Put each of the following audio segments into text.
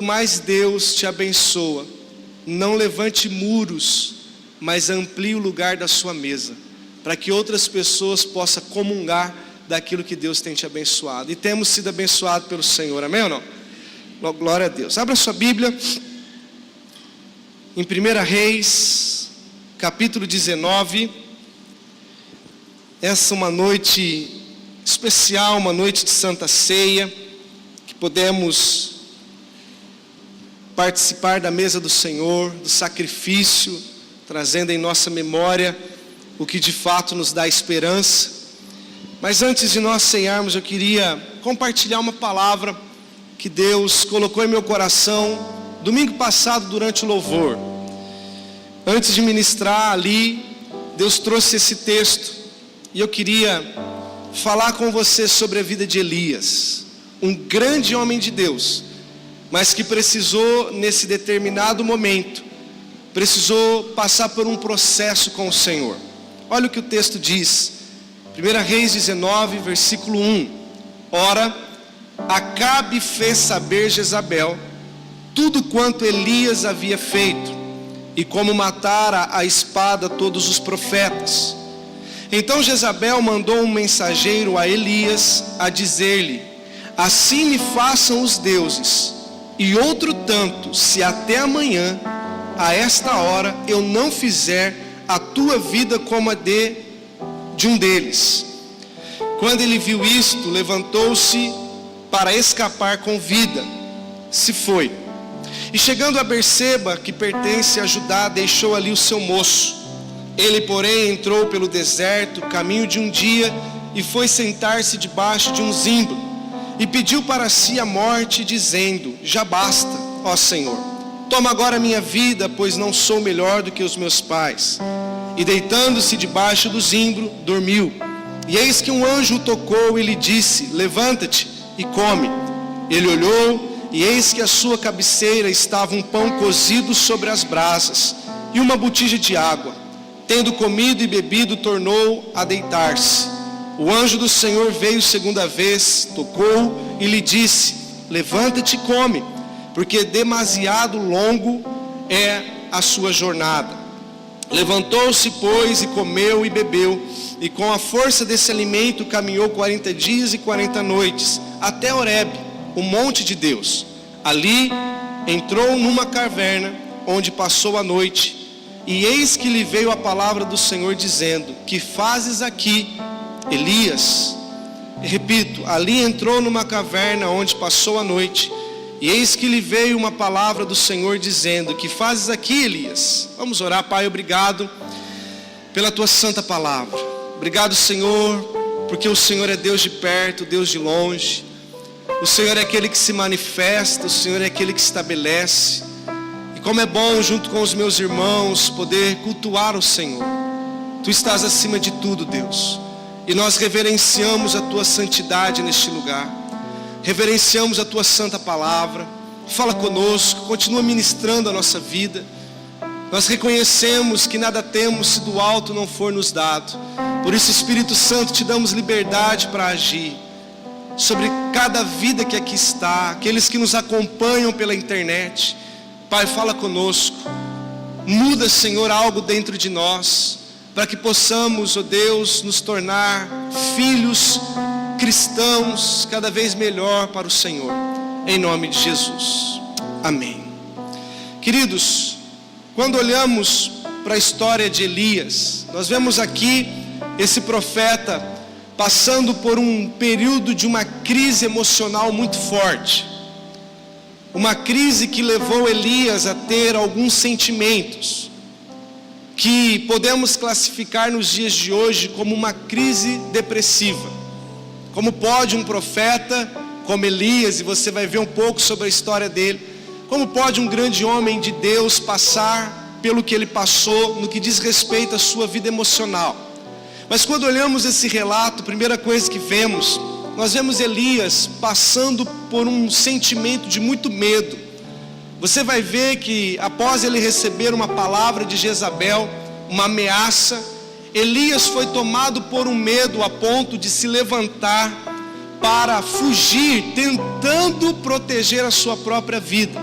mais Deus te abençoa, não levante muros, mas amplie o lugar da sua mesa, para que outras pessoas possam comungar daquilo que Deus tem te abençoado. E temos sido abençoados pelo Senhor, amém ou não? Glória a Deus. Abra sua Bíblia em 1 Reis, capítulo 19. Essa é uma noite especial, uma noite de Santa Ceia, que podemos participar da mesa do Senhor, do sacrifício, trazendo em nossa memória o que de fato nos dá esperança. Mas antes de nós ceiarmos, eu queria compartilhar uma palavra que Deus colocou em meu coração domingo passado durante o louvor. Antes de ministrar ali, Deus trouxe esse texto e eu queria falar com você sobre a vida de Elias, um grande homem de Deus, mas que precisou, nesse determinado momento, precisou passar por um processo com o Senhor. Olha o que o texto diz, 1 Reis 19, versículo 1. Ora, Acabe fez saber Jezabel tudo quanto Elias havia feito, e como matara a espada todos os profetas. Então Jezabel mandou um mensageiro a Elias, a dizer-lhe: assim me façam os deuses, e outro tanto, se até amanhã, a esta hora, eu não fizer a tua vida como a de um deles. Quando ele viu isto, levantou-se para escapar com vida, se foi. E chegando a Berseba, que pertence a Judá, deixou ali o seu moço. Ele, porém, entrou pelo deserto, caminho de um dia, e foi sentar-se debaixo de um zimbro, e pediu para si a morte, dizendo: já basta, ó Senhor, toma agora a minha vida, pois não sou melhor do que os meus pais. E deitando-se debaixo do zimbro, dormiu. E eis que um anjo o tocou e lhe disse: levanta-te e come. Ele olhou, e eis que à sua cabeceira estava um pão cozido sobre as brasas, e uma botija de água. Tendo comido e bebido, tornou a deitar-se. O anjo do Senhor veio segunda vez, tocou e lhe disse: levanta-te e come, porque demasiado longo é a sua jornada. Levantou-se, pois, e comeu e bebeu, e com a força desse alimento caminhou 40 dias e 40 noites, até Horebe, o monte de Deus. Ali entrou numa caverna, onde passou a noite. E eis que lhe veio a palavra do Senhor, dizendo: que fazes aqui, Elias? Repito, ali entrou numa caverna, onde passou a noite. E eis que lhe veio uma palavra do Senhor, dizendo: que fazes aqui, Elias? Vamos orar. Pai, obrigado pela tua santa palavra. Obrigado, Senhor, porque o Senhor é Deus de perto, Deus de longe. O Senhor é aquele que se manifesta, o Senhor é aquele que estabelece. E como é bom, junto com os meus irmãos, poder cultuar o Senhor. Tu estás acima de tudo, Deus, e nós reverenciamos a tua santidade neste lugar. Reverenciamos a tua santa palavra. Fala conosco, continua ministrando a nossa vida. Nós reconhecemos que nada temos se do alto não for nos dado. Por isso, Espírito Santo, te damos liberdade para agir sobre cada vida que aqui está, aqueles que nos acompanham pela internet. Pai, fala conosco. Muda, Senhor, algo dentro de nós, para que possamos, ó Deus, nos tornar filhos cristãos cada vez melhor para o Senhor, em nome de Jesus, amém. Queridos, quando olhamos para a história de Elias, nós vemos aqui esse profeta passando por um período de uma crise emocional muito forte, uma crise que levou Elias a ter alguns sentimentos, que podemos classificar nos dias de hoje como uma crise depressiva. Como pode um profeta como Elias, e você vai ver um pouco sobre a história dele, como pode um grande homem de Deus passar pelo que ele passou no que diz respeito à sua vida emocional? Mas quando olhamos esse relato, a primeira coisa que vemos, nós vemos Elias passando por um sentimento de muito medo. Você vai ver que após ele receber uma palavra de Jezabel, uma ameaça, Elias foi tomado por um medo a ponto de se levantar para fugir, tentando proteger a sua própria vida.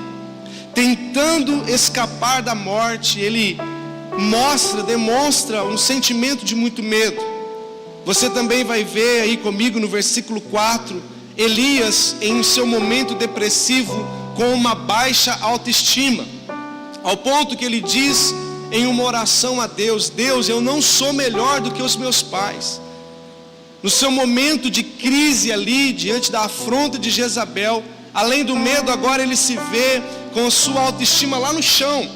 tentando escapar da morte, ele demonstra um sentimento de muito medo. Você também vai ver aí comigo no versículo 4, Elias em seu momento depressivo, com uma baixa autoestima, ao ponto que ele diz em uma oração a Deus: Deus, eu não sou melhor do que os meus pais. No seu momento de crise ali, diante da afronta de Jezabel, além do medo, agora ele se vê com a sua autoestima lá no chão.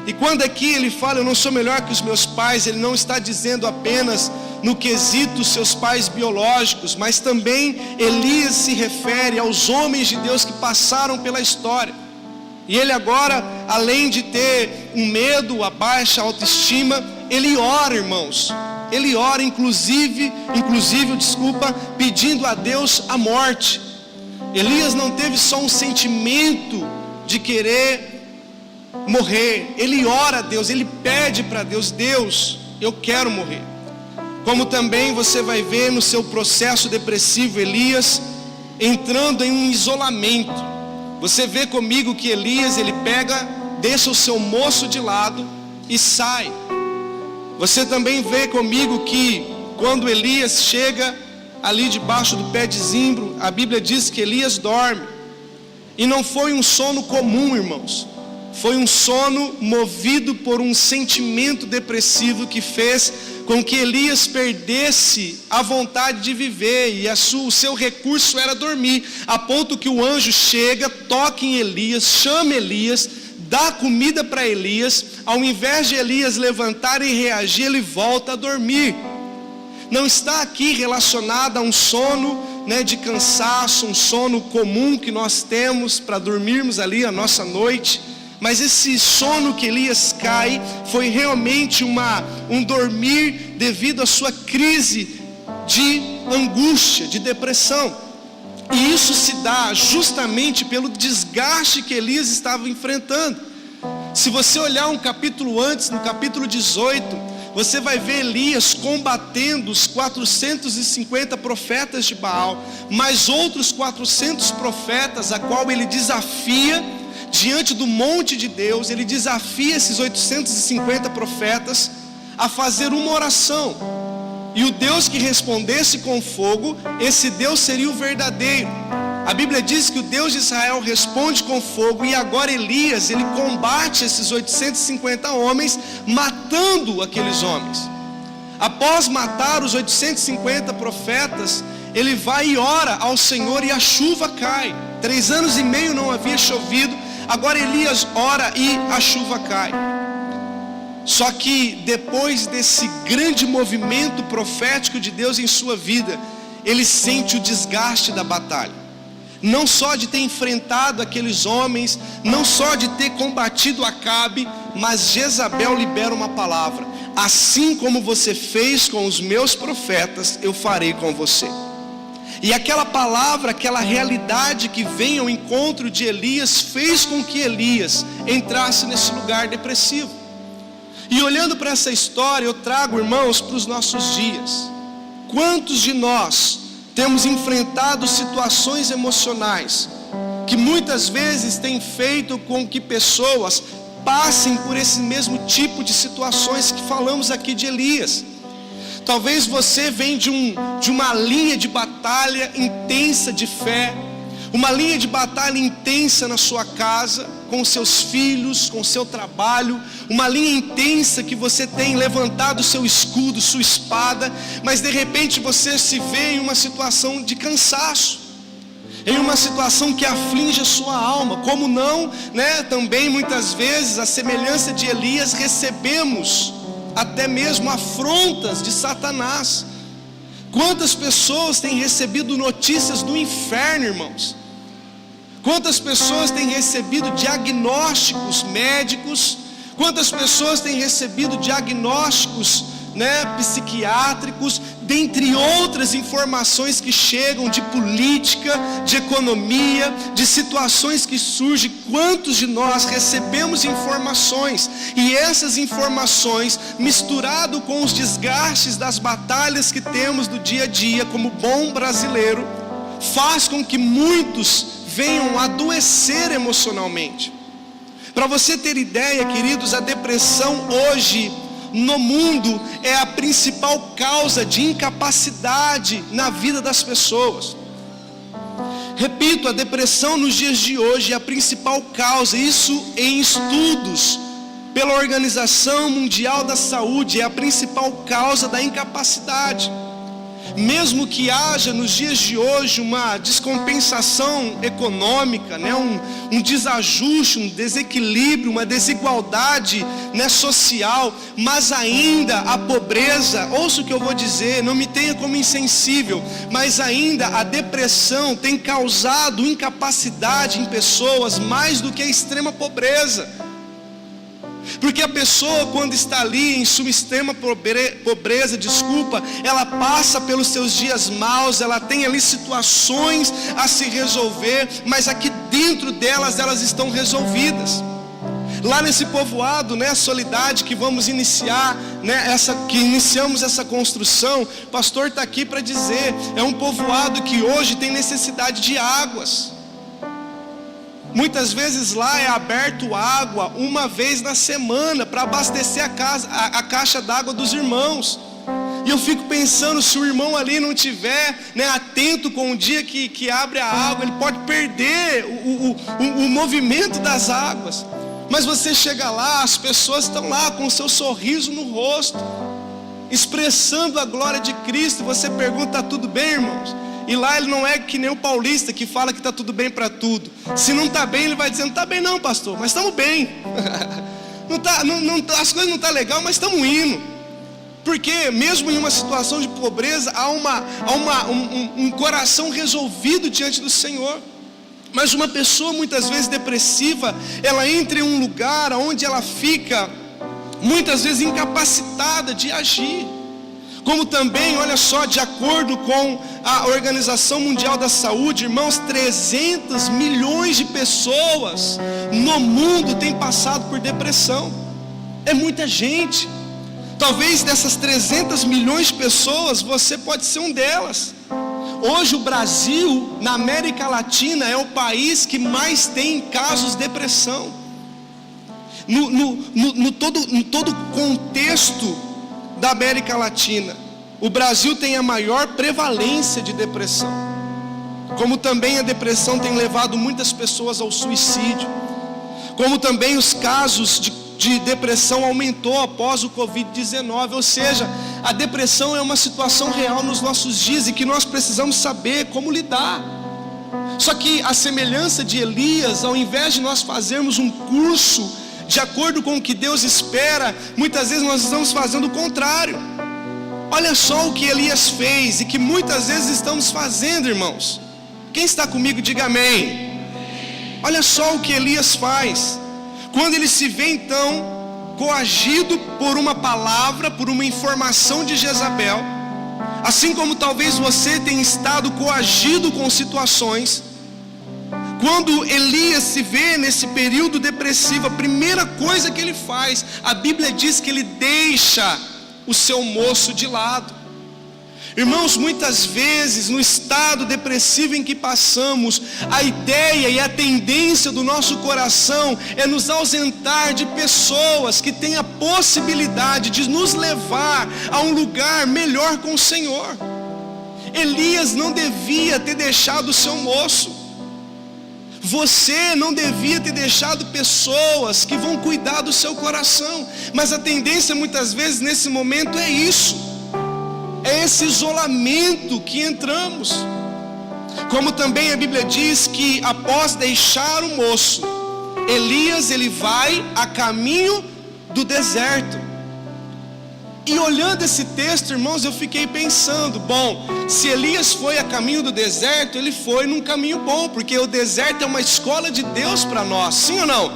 E quando aqui ele fala, eu não sou melhor que os meus pais, ele não está dizendo apenas no quesito seus pais biológicos, mas também Elias se refere aos homens de Deus que passaram pela história. E ele agora, além de ter um medo, a baixa autoestima, ele ora, irmãos. Ele ora, inclusive, pedindo a Deus a morte. Elias não teve só um sentimento de querer morrer, ele ora a Deus, ele pede para Deus: Deus, eu quero morrer. Como também você vai ver no seu processo depressivo, Elias entrando em um isolamento. Você vê comigo que Elias, ele deixa o seu moço de lado e sai. Você também vê comigo que quando Elias chega ali debaixo do pé de zimbro, a Bíblia diz que Elias dorme. E não foi um sono comum, irmãos. Foi um sono movido por um sentimento depressivo que fez com que Elias perdesse a vontade de viver, e o seu recurso era dormir, a ponto que o anjo chega, toca em Elias, chama Elias, dá comida para Elias. Ao invés de Elias levantar e reagir, ele volta a dormir. Não está aqui relacionado a um sono de cansaço, um sono comum que nós temos para dormirmos ali a nossa noite. Mas esse sono que Elias cai foi realmente um dormir devido à sua crise de angústia, de depressão. E isso se dá justamente pelo desgaste que Elias estava enfrentando. Se você olhar um capítulo antes, no capítulo 18, você vai ver Elias combatendo os 450 profetas de Baal, mais outros 400 profetas, a qual ele desafia diante do monte de Deus. Ele desafia esses 850 profetas a fazer uma oração, e o Deus que respondesse com fogo, esse Deus seria o verdadeiro. A Bíblia diz que o Deus de Israel responde com fogo, e agora Elias, ele combate esses 850 homens, matando aqueles homens. Após matar os 850 profetas, ele vai e ora ao Senhor, e a chuva cai. 3 anos e meio não havia chovido, agora Elias ora e a chuva cai. Só que depois desse grande movimento profético de Deus em sua vida, ele sente o desgaste da batalha. Não só de ter enfrentado aqueles homens, não só de ter combatido Acabe, mas Jezabel libera uma palavra: assim como você fez com os meus profetas, eu farei com você. E aquela palavra, aquela realidade que vem ao encontro de Elias, fez com que Elias entrasse nesse lugar depressivo. E olhando para essa história, eu trago, irmãos, para os nossos dias. Quantos de nós temos enfrentado situações emocionais que muitas vezes têm feito com que pessoas passem por esse mesmo tipo de situações que falamos aqui de Elias? Talvez você venha de uma linha de batalha intensa de fé, uma linha de batalha intensa na sua casa, com seus filhos, com seu trabalho, uma linha intensa que você tem levantado seu escudo, sua espada, mas de repente você se vê em uma situação de cansaço, em uma situação que aflige a sua alma. Como não, também muitas vezes, a semelhança de Elias, recebemos até mesmo afrontas de Satanás. Quantas pessoas têm recebido notícias do inferno, irmãos? Quantas pessoas têm recebido diagnósticos médicos? Quantas pessoas têm recebido diagnósticos psiquiátricos, dentre outras informações que chegam de política, de economia, de situações que surgem? Quantos de nós recebemos informações, e essas informações, misturado com os desgastes das batalhas que temos do dia a dia, como bom brasileiro, faz com que muitos venham adoecer emocionalmente. Para você ter ideia, queridos, a depressão hoje no mundo é a principal causa de incapacidade na vida das pessoas. Repito, a depressão nos dias de hoje é a principal causa, isso em estudos pela Organização Mundial da Saúde, é a principal causa da incapacidade. Mesmo que haja nos dias de hoje uma descompensação econômica, um desajuste, um desequilíbrio, uma desigualdade social, mas ainda a pobreza, ouça o que eu vou dizer, não me tenha como insensível, mas ainda a depressão tem causado incapacidade em pessoas mais do que a extrema pobreza. Porque a pessoa, quando está ali em sua extrema pobreza, ela passa pelos seus dias maus, ela tem ali situações a se resolver, mas aqui dentro delas, elas estão resolvidas. Lá nesse povoado, Soledade, que vamos iniciar, que iniciamos essa construção, o pastor está aqui para dizer, é um povoado que hoje tem necessidade de águas. Muitas vezes lá é aberto água uma vez na semana para abastecer a caixa d'água dos irmãos. E eu fico pensando, se o irmão ali não tiver atento com o dia que abre a água, ele pode perder o movimento das águas. Mas você chega lá, as pessoas estão lá com o seu sorriso no rosto, expressando a glória de Cristo. Você pergunta, está tudo bem, irmãos? E lá ele não é que nem o paulista que fala que está tudo bem para tudo. Se não está bem, ele vai dizer, não está bem não, pastor, mas estamos bem. As coisas não estão legais, mas estamos indo. Porque mesmo em uma situação de pobreza, há um coração resolvido diante do Senhor. Mas uma pessoa muitas vezes depressiva, ela entra em um lugar onde ela fica muitas vezes incapacitada de agir. Como também, olha só, de acordo com a Organização Mundial da Saúde, irmãos, 300 milhões de pessoas no mundo têm passado por depressão. É muita gente. Talvez dessas 300 milhões de pessoas, você pode ser um delas. Hoje o Brasil, na América Latina, é o país que mais tem casos de depressão. No todo contexto da América Latina, o Brasil tem a maior prevalência de depressão. Como também a depressão tem levado muitas pessoas ao suicídio. Como também os casos de depressão aumentou após o Covid-19. Ou seja, a depressão é uma situação real nos nossos dias e que nós precisamos saber como lidar. Só que a semelhança de Elias, ao invés de nós fazermos um curso de acordo com o que Deus espera, muitas vezes nós estamos fazendo o contrário. Olha só o que Elias fez e que muitas vezes estamos fazendo, irmãos. Quem está comigo, diga amém. Olha só o que Elias faz. Quando ele se vê então coagido por uma palavra, por uma informação de Jezabel, assim como talvez você tenha estado coagido com situações. Quando Elias se vê nesse período depressivo, a primeira coisa que ele faz, a Bíblia diz que ele deixa o seu moço de lado. Irmãos, muitas vezes no estado depressivo em que passamos, a ideia e a tendência do nosso coração é nos ausentar de pessoas que têm a possibilidade de nos levar a um lugar melhor com o Senhor. Elias não devia ter deixado o seu moço. Você não devia ter deixado pessoas que vão cuidar do seu coração. Mas a tendência muitas vezes nesse momento é isso. É esse isolamento que entramos. Como também a Bíblia diz que após deixar o moço, Elias ele vai a caminho do deserto. E olhando esse texto, irmãos, eu fiquei pensando, bom, se Elias foi a caminho do deserto, ele foi num caminho bom, porque o deserto é uma escola de Deus para nós, sim ou não?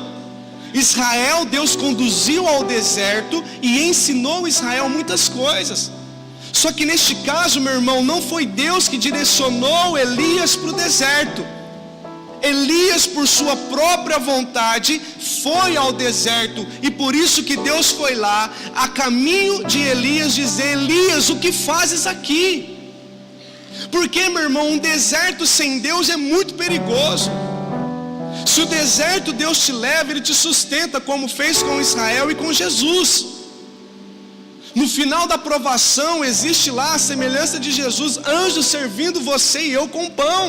Israel, Deus conduziu ao deserto e ensinou Israel muitas coisas. Só que neste caso, meu irmão, não foi Deus que direcionou Elias para o deserto. Elias, por sua própria vontade, foi ao deserto, e por isso que Deus foi lá, a caminho de Elias, dizer: Elias, o que fazes aqui? Porque, meu irmão, um deserto sem Deus é muito perigoso. Se o deserto Deus te leva, Ele te sustenta, como fez com Israel e com Jesus. No final da provação, existe lá a semelhança de Jesus, anjos servindo você e eu com pão.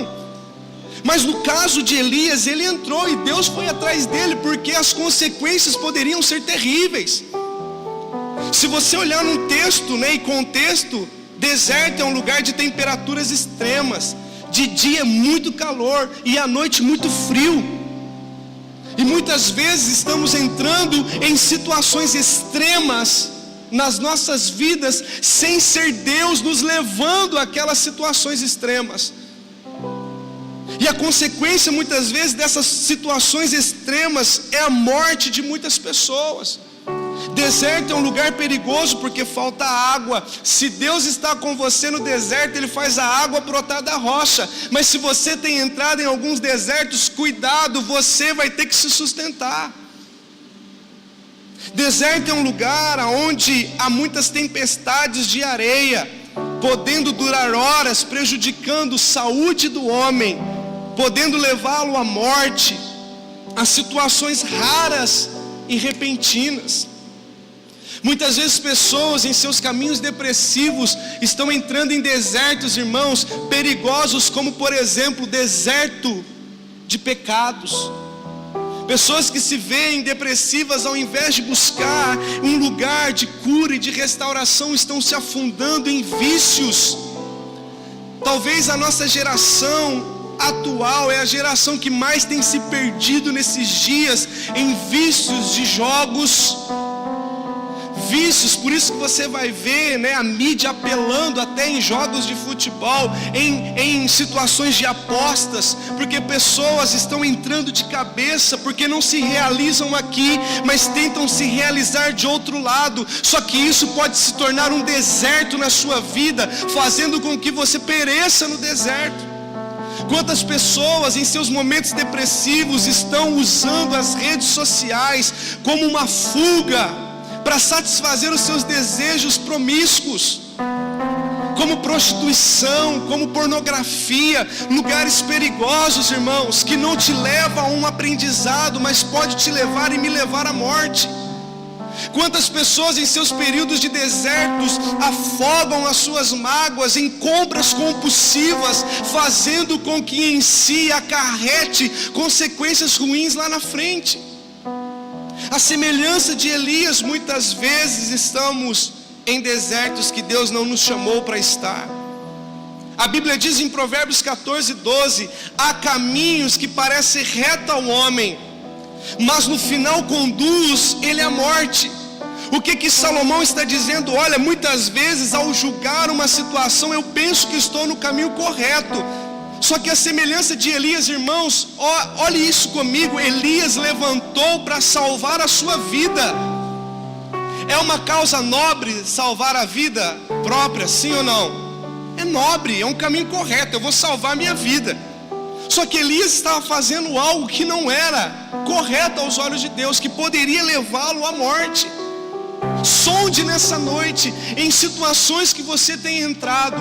Mas no caso de Elias, ele entrou e Deus foi atrás dele, porque as consequências poderiam ser terríveis. Se você olhar num texto, e contexto, deserto é um lugar de temperaturas extremas. De dia muito calor e à noite muito frio. E muitas vezes estamos entrando em situações extremas nas nossas vidas, sem ser Deus nos levando àquelas situações extremas. E a consequência muitas vezes dessas situações extremas é a morte de muitas pessoas. Deserto é um lugar perigoso porque falta água. Se Deus está com você no deserto, Ele faz a água brotar da rocha. Mas se você tem entrado em alguns desertos, cuidado, você vai ter que se sustentar. Deserto é um lugar onde há muitas tempestades de areia, podendo durar horas, prejudicando a saúde do homem, podendo levá-lo à morte, a situações raras e repentinas. Muitas vezes pessoas em seus caminhos depressivos estão entrando em desertos, irmãos, perigosos, como por exemplo, deserto de pecados. Pessoas que se veem depressivas, ao invés de buscar um lugar de cura e de restauração, estão se afundando em vícios. Talvez a nossa geração atual é a geração que mais tem se perdido nesses dias em vícios de jogos. Vícios, por isso que você vai ver, a mídia apelando até em jogos de futebol, em situações de apostas, porque pessoas estão entrando de cabeça, porque não se realizam aqui, mas tentam se realizar de outro lado. Só que isso pode se tornar um deserto na sua vida, fazendo com que você pereça no deserto. Quantas pessoas em seus momentos depressivos estão usando as redes sociais como uma fuga para satisfazer os seus desejos promíscuos, como prostituição, como pornografia, lugares perigosos, irmãos, que não te levam a um aprendizado, mas pode te levar e me levar à morte. Quantas pessoas em seus períodos de desertos afogam as suas mágoas em compras compulsivas, fazendo com que em si acarrete consequências ruins lá na frente. A semelhança de Elias, muitas vezes estamos em desertos que Deus não nos chamou para estar. A Bíblia diz em Provérbios 14:12, há caminhos que parecem reto ao homem, mas no final conduz ele à morte. O que Salomão está dizendo? Olha, muitas vezes ao julgar uma situação eu penso que estou no caminho correto. Só que a semelhança de Elias, irmãos, olhe isso comigo, Elias levantou para salvar a sua vida. É uma causa nobre salvar a vida própria, sim ou não? É nobre, é um caminho correto, eu vou salvar a minha vida. Só que Elias estava fazendo algo que não era correto aos olhos de Deus, que poderia levá-lo à morte. Sonde nessa noite, em situações que você tem entrado,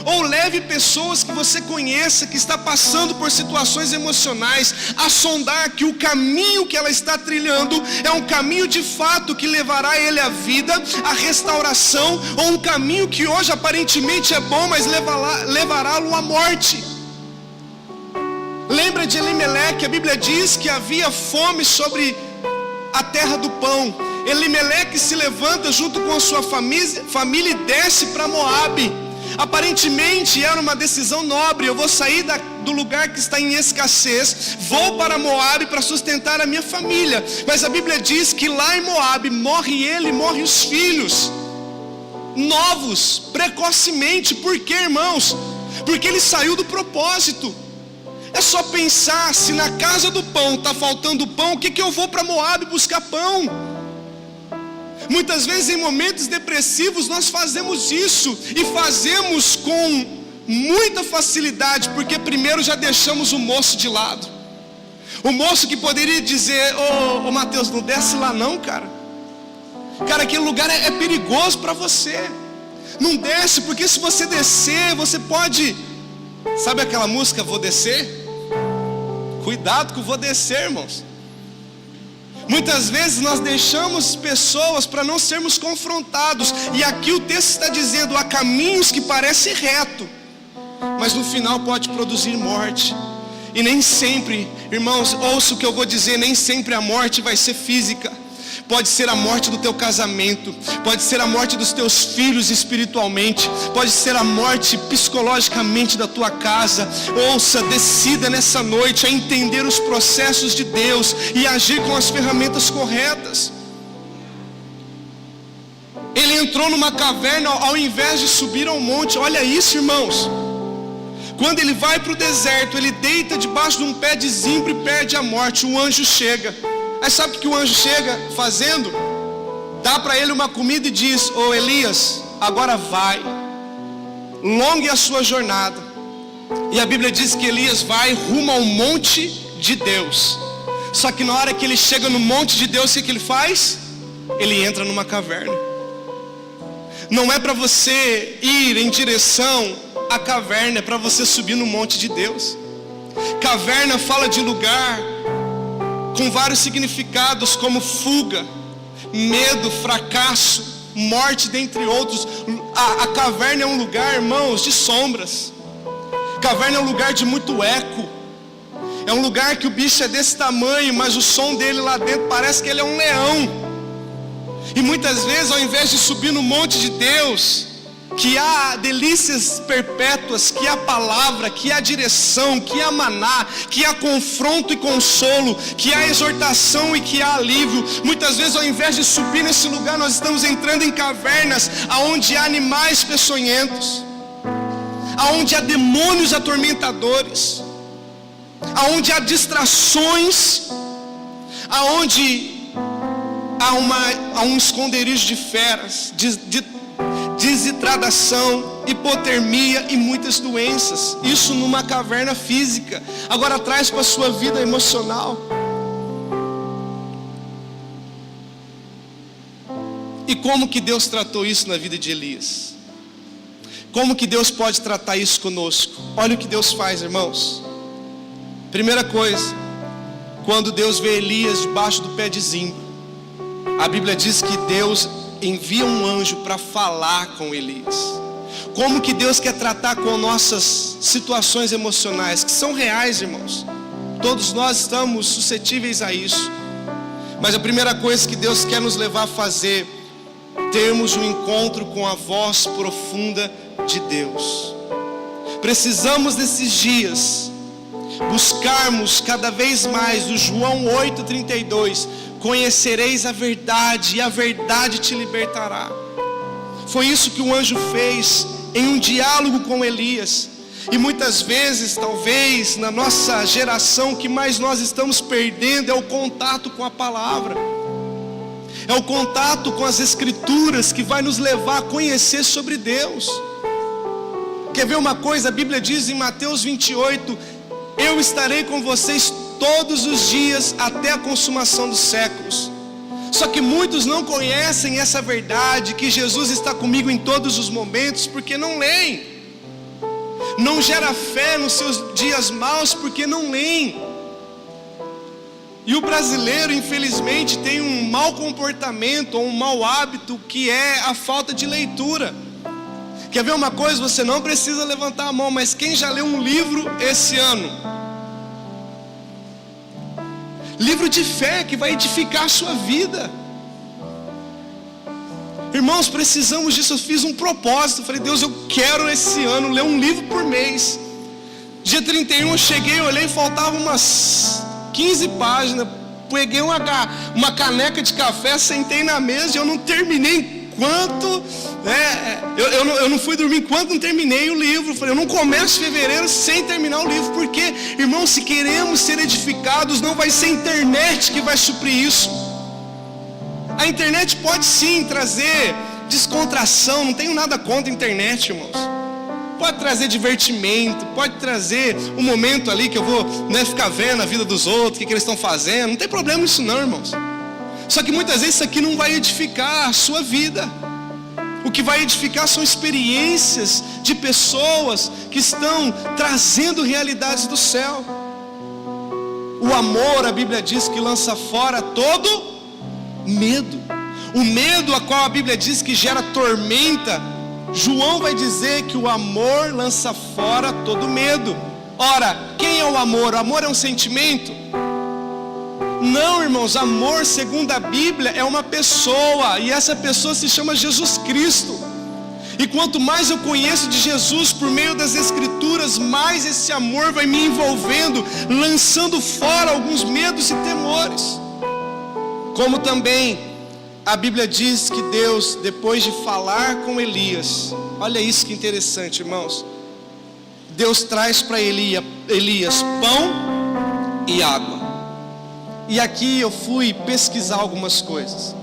ou leve pessoas que você conheça, que está passando por situações emocionais, a sondar que o caminho que ela está trilhando é um caminho de fato que levará ele à vida, à restauração, ou um caminho que hoje aparentemente é bom, mas levará-lo à morte. Lembra de Elimeleque? A Bíblia diz que havia fome sobre a terra do pão. Elimeleque se levanta junto com a sua família e desce para Moabe. Aparentemente era uma decisão nobre. Eu vou sair do lugar que está em escassez, vou para Moabe para sustentar a minha família. Mas a Bíblia diz que lá em Moabe morre ele, morre os filhos novos, precocemente. Por quê, irmãos? Porque ele saiu do propósito. É só pensar, se na casa do pão está faltando pão, o que eu vou para Moabe buscar pão? Muitas vezes em momentos depressivos nós fazemos isso, e fazemos com muita facilidade, porque primeiro já deixamos o moço de lado. O moço que poderia dizer, ô Mateus, não desce lá não, cara. Cara, aquele lugar é perigoso para você. Não desce, porque se você descer, você pode... Sabe aquela música, Vou Descer? Cuidado que eu vou descer, irmãos. Muitas vezes nós deixamos pessoas para não sermos confrontados. E aqui o texto está dizendo: há caminhos que parecem retos, mas no final pode produzir morte. E nem sempre, irmãos, ouça o que eu vou dizer, nem sempre a morte vai ser física. Pode ser a morte do teu casamento, pode ser a morte dos teus filhos espiritualmente, pode ser a morte psicologicamente da tua casa. Ouça, decida nessa noite a entender os processos de Deus e agir com as ferramentas corretas. Ele entrou numa caverna ao invés de subir ao monte. Olha isso, irmãos. Quando ele vai para o deserto, ele deita debaixo de um pé de zimbro e perde a morte. Um anjo chega. Aí sabe o que o anjo chega fazendo? Dá para ele uma comida e diz: ô Elias, agora vai, longue a sua jornada. E a Bíblia diz que Elias vai rumo ao monte de Deus. Só que na hora que ele chega no monte de Deus, o que ele faz? Ele entra numa caverna. Não é para você ir em direção à caverna, é para você subir no monte de Deus. Caverna fala de lugar com vários significados, como fuga, medo, fracasso, morte, dentre outros. A caverna é um lugar, irmãos, de sombras. Caverna é um lugar de muito eco. É um lugar que o bicho é desse tamanho, mas o som dele lá dentro parece que ele é um leão. E muitas vezes, ao invés de subir no monte de Deus, que há delícias perpétuas, que há palavra, que há direção, que há maná, que há confronto e consolo, que há exortação e que há alívio. Muitas vezes, ao invés de subir nesse lugar, nós estamos entrando em cavernas aonde há animais peçonhentos, aonde há demônios atormentadores, aonde há distrações, aonde há um esconderijo de feras, desidratação, hipotermia e muitas doenças. Isso numa caverna física. Agora traz para a sua vida emocional. E como que Deus tratou isso na vida de Elias? Como que Deus pode tratar isso conosco? Olha o que Deus faz, irmãos. Primeira coisa, quando Deus vê Elias debaixo do pé de zimbro, a Bíblia diz que Deus envia um anjo para falar com Elias. Como que Deus quer tratar com nossas situações emocionais, que são reais, irmãos. Todos nós estamos suscetíveis a isso. Mas a primeira coisa que Deus quer nos levar a fazer, termos um encontro com a voz profunda de Deus. Precisamos desses dias buscarmos cada vez mais o João 8,32, conhecereis a verdade e a verdade te libertará. Foi isso que o anjo fez em um diálogo com Elias. E muitas vezes, talvez na nossa geração, o que mais nós estamos perdendo é o contato com a palavra, é o contato com as escrituras que vai nos levar a conhecer sobre Deus. Quer ver uma coisa? A Bíblia diz em Mateus 28: eu estarei com vocês todos os dias até a consumação dos séculos. Só que muitos não conhecem essa verdade, que Jesus está comigo em todos os momentos, porque não leem. Não gera fé nos seus dias maus, porque não leem. E o brasileiro, infelizmente, tem um mau comportamento, ou um mau hábito, que é a falta de leitura. Quer ver uma coisa? Você não precisa levantar a mão, mas quem já leu um livro esse ano? Livro de fé que vai edificar a sua vida. Irmãos, precisamos disso. Eu fiz um propósito, falei: Deus, eu quero esse ano ler um livro por mês. Dia 31 eu cheguei, olhei, faltavam umas 15 páginas. Peguei uma caneca de café, sentei na mesa e eu não terminei enquanto eu não fui dormir enquanto não terminei o livro. Falei: eu não começo fevereiro sem terminar o livro. Porque, irmãos, se queremos ser edificados, não vai ser a internet que vai suprir isso. A internet pode sim trazer descontração, não tenho nada contra a internet, irmãos. Pode trazer divertimento, pode trazer um momento ali que eu vou ficar vendo a vida dos outros, o que eles estão fazendo. Não tem problema nisso não, irmãos. Só que muitas vezes isso aqui não vai edificar a sua vida. O que vai edificar são experiências de pessoas que estão trazendo realidades do céu. O amor, a Bíblia diz que lança fora todo medo. O medo a qual a Bíblia diz que gera tormenta, João vai dizer que o amor lança fora todo medo. Ora, quem é o amor? O amor é um sentimento? Não, irmãos, amor, segundo a Bíblia, é uma pessoa, e essa pessoa se chama Jesus Cristo. E quanto mais eu conheço de Jesus por meio das Escrituras, mais esse amor vai me envolvendo, lançando fora alguns medos e temores. Como também a Bíblia diz que Deus, depois de falar com Elias, olha isso que interessante, irmãos, Deus traz para Elias pão e água. E aqui eu fui pesquisar algumas coisas.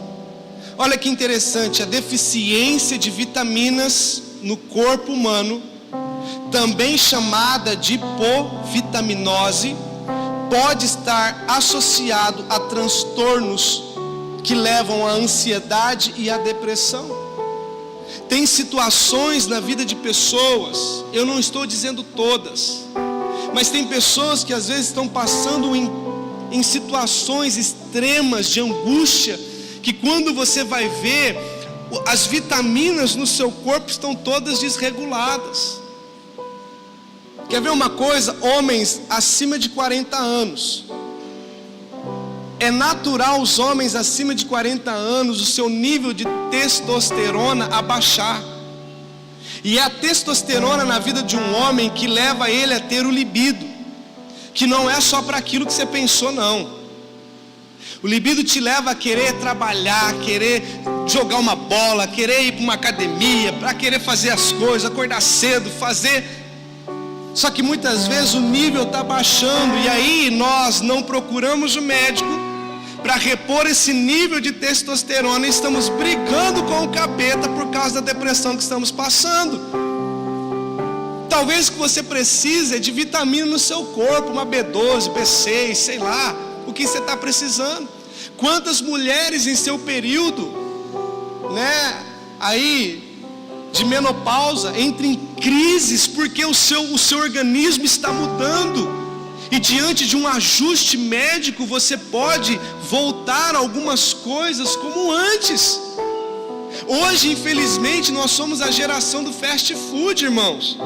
Olha que interessante, a deficiência de vitaminas no corpo humano, também chamada de hipovitaminose, pode estar associado a transtornos que levam à ansiedade e à depressão. Tem situações na vida de pessoas, eu não estou dizendo todas, mas tem pessoas que às vezes estão passando em situações extremas de angústia, que quando você vai ver, as vitaminas no seu corpo estão todas desreguladas. Quer ver uma coisa? Homens acima de 40 anos, é natural os homens acima de 40 anos, o seu nível de testosterona abaixar. E é a testosterona na vida de um homem que leva ele a ter o libido, que não é só para aquilo que você pensou, não. O libido te leva a querer trabalhar, querer jogar uma bola, querer ir para uma academia, para querer fazer as coisas, acordar cedo, fazer. Só que muitas vezes o nível está baixando, e aí nós não procuramos o médico para repor esse nível de testosterona, e estamos brigando com o capeta por causa da depressão que estamos passando. Talvez o que você precise é de vitamina no seu corpo, uma B12, B6, sei lá, o que você está precisando. Quantas mulheres em seu período, aí de menopausa, entram em crises porque o seu organismo está mudando. E diante de um ajuste médico, você pode voltar a algumas coisas como antes. Hoje, infelizmente, nós somos a geração do fast food, irmãos,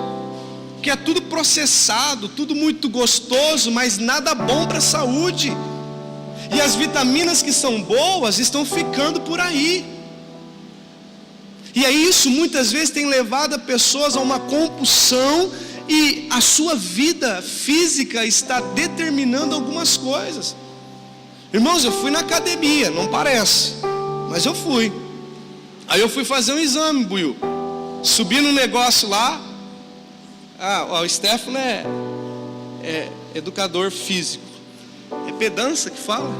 que é tudo processado, tudo muito gostoso, mas nada bom para a saúde. E as vitaminas que são boas estão ficando por aí. E aí isso muitas vezes tem levado a pessoas a uma compulsão, e a sua vida física está determinando algumas coisas. Irmãos, eu fui na academia, não parece, mas eu fui. Aí eu fui fazer um exame, Buiu. Subi no negócio lá. O Stefano é educador físico. É pedança que fala.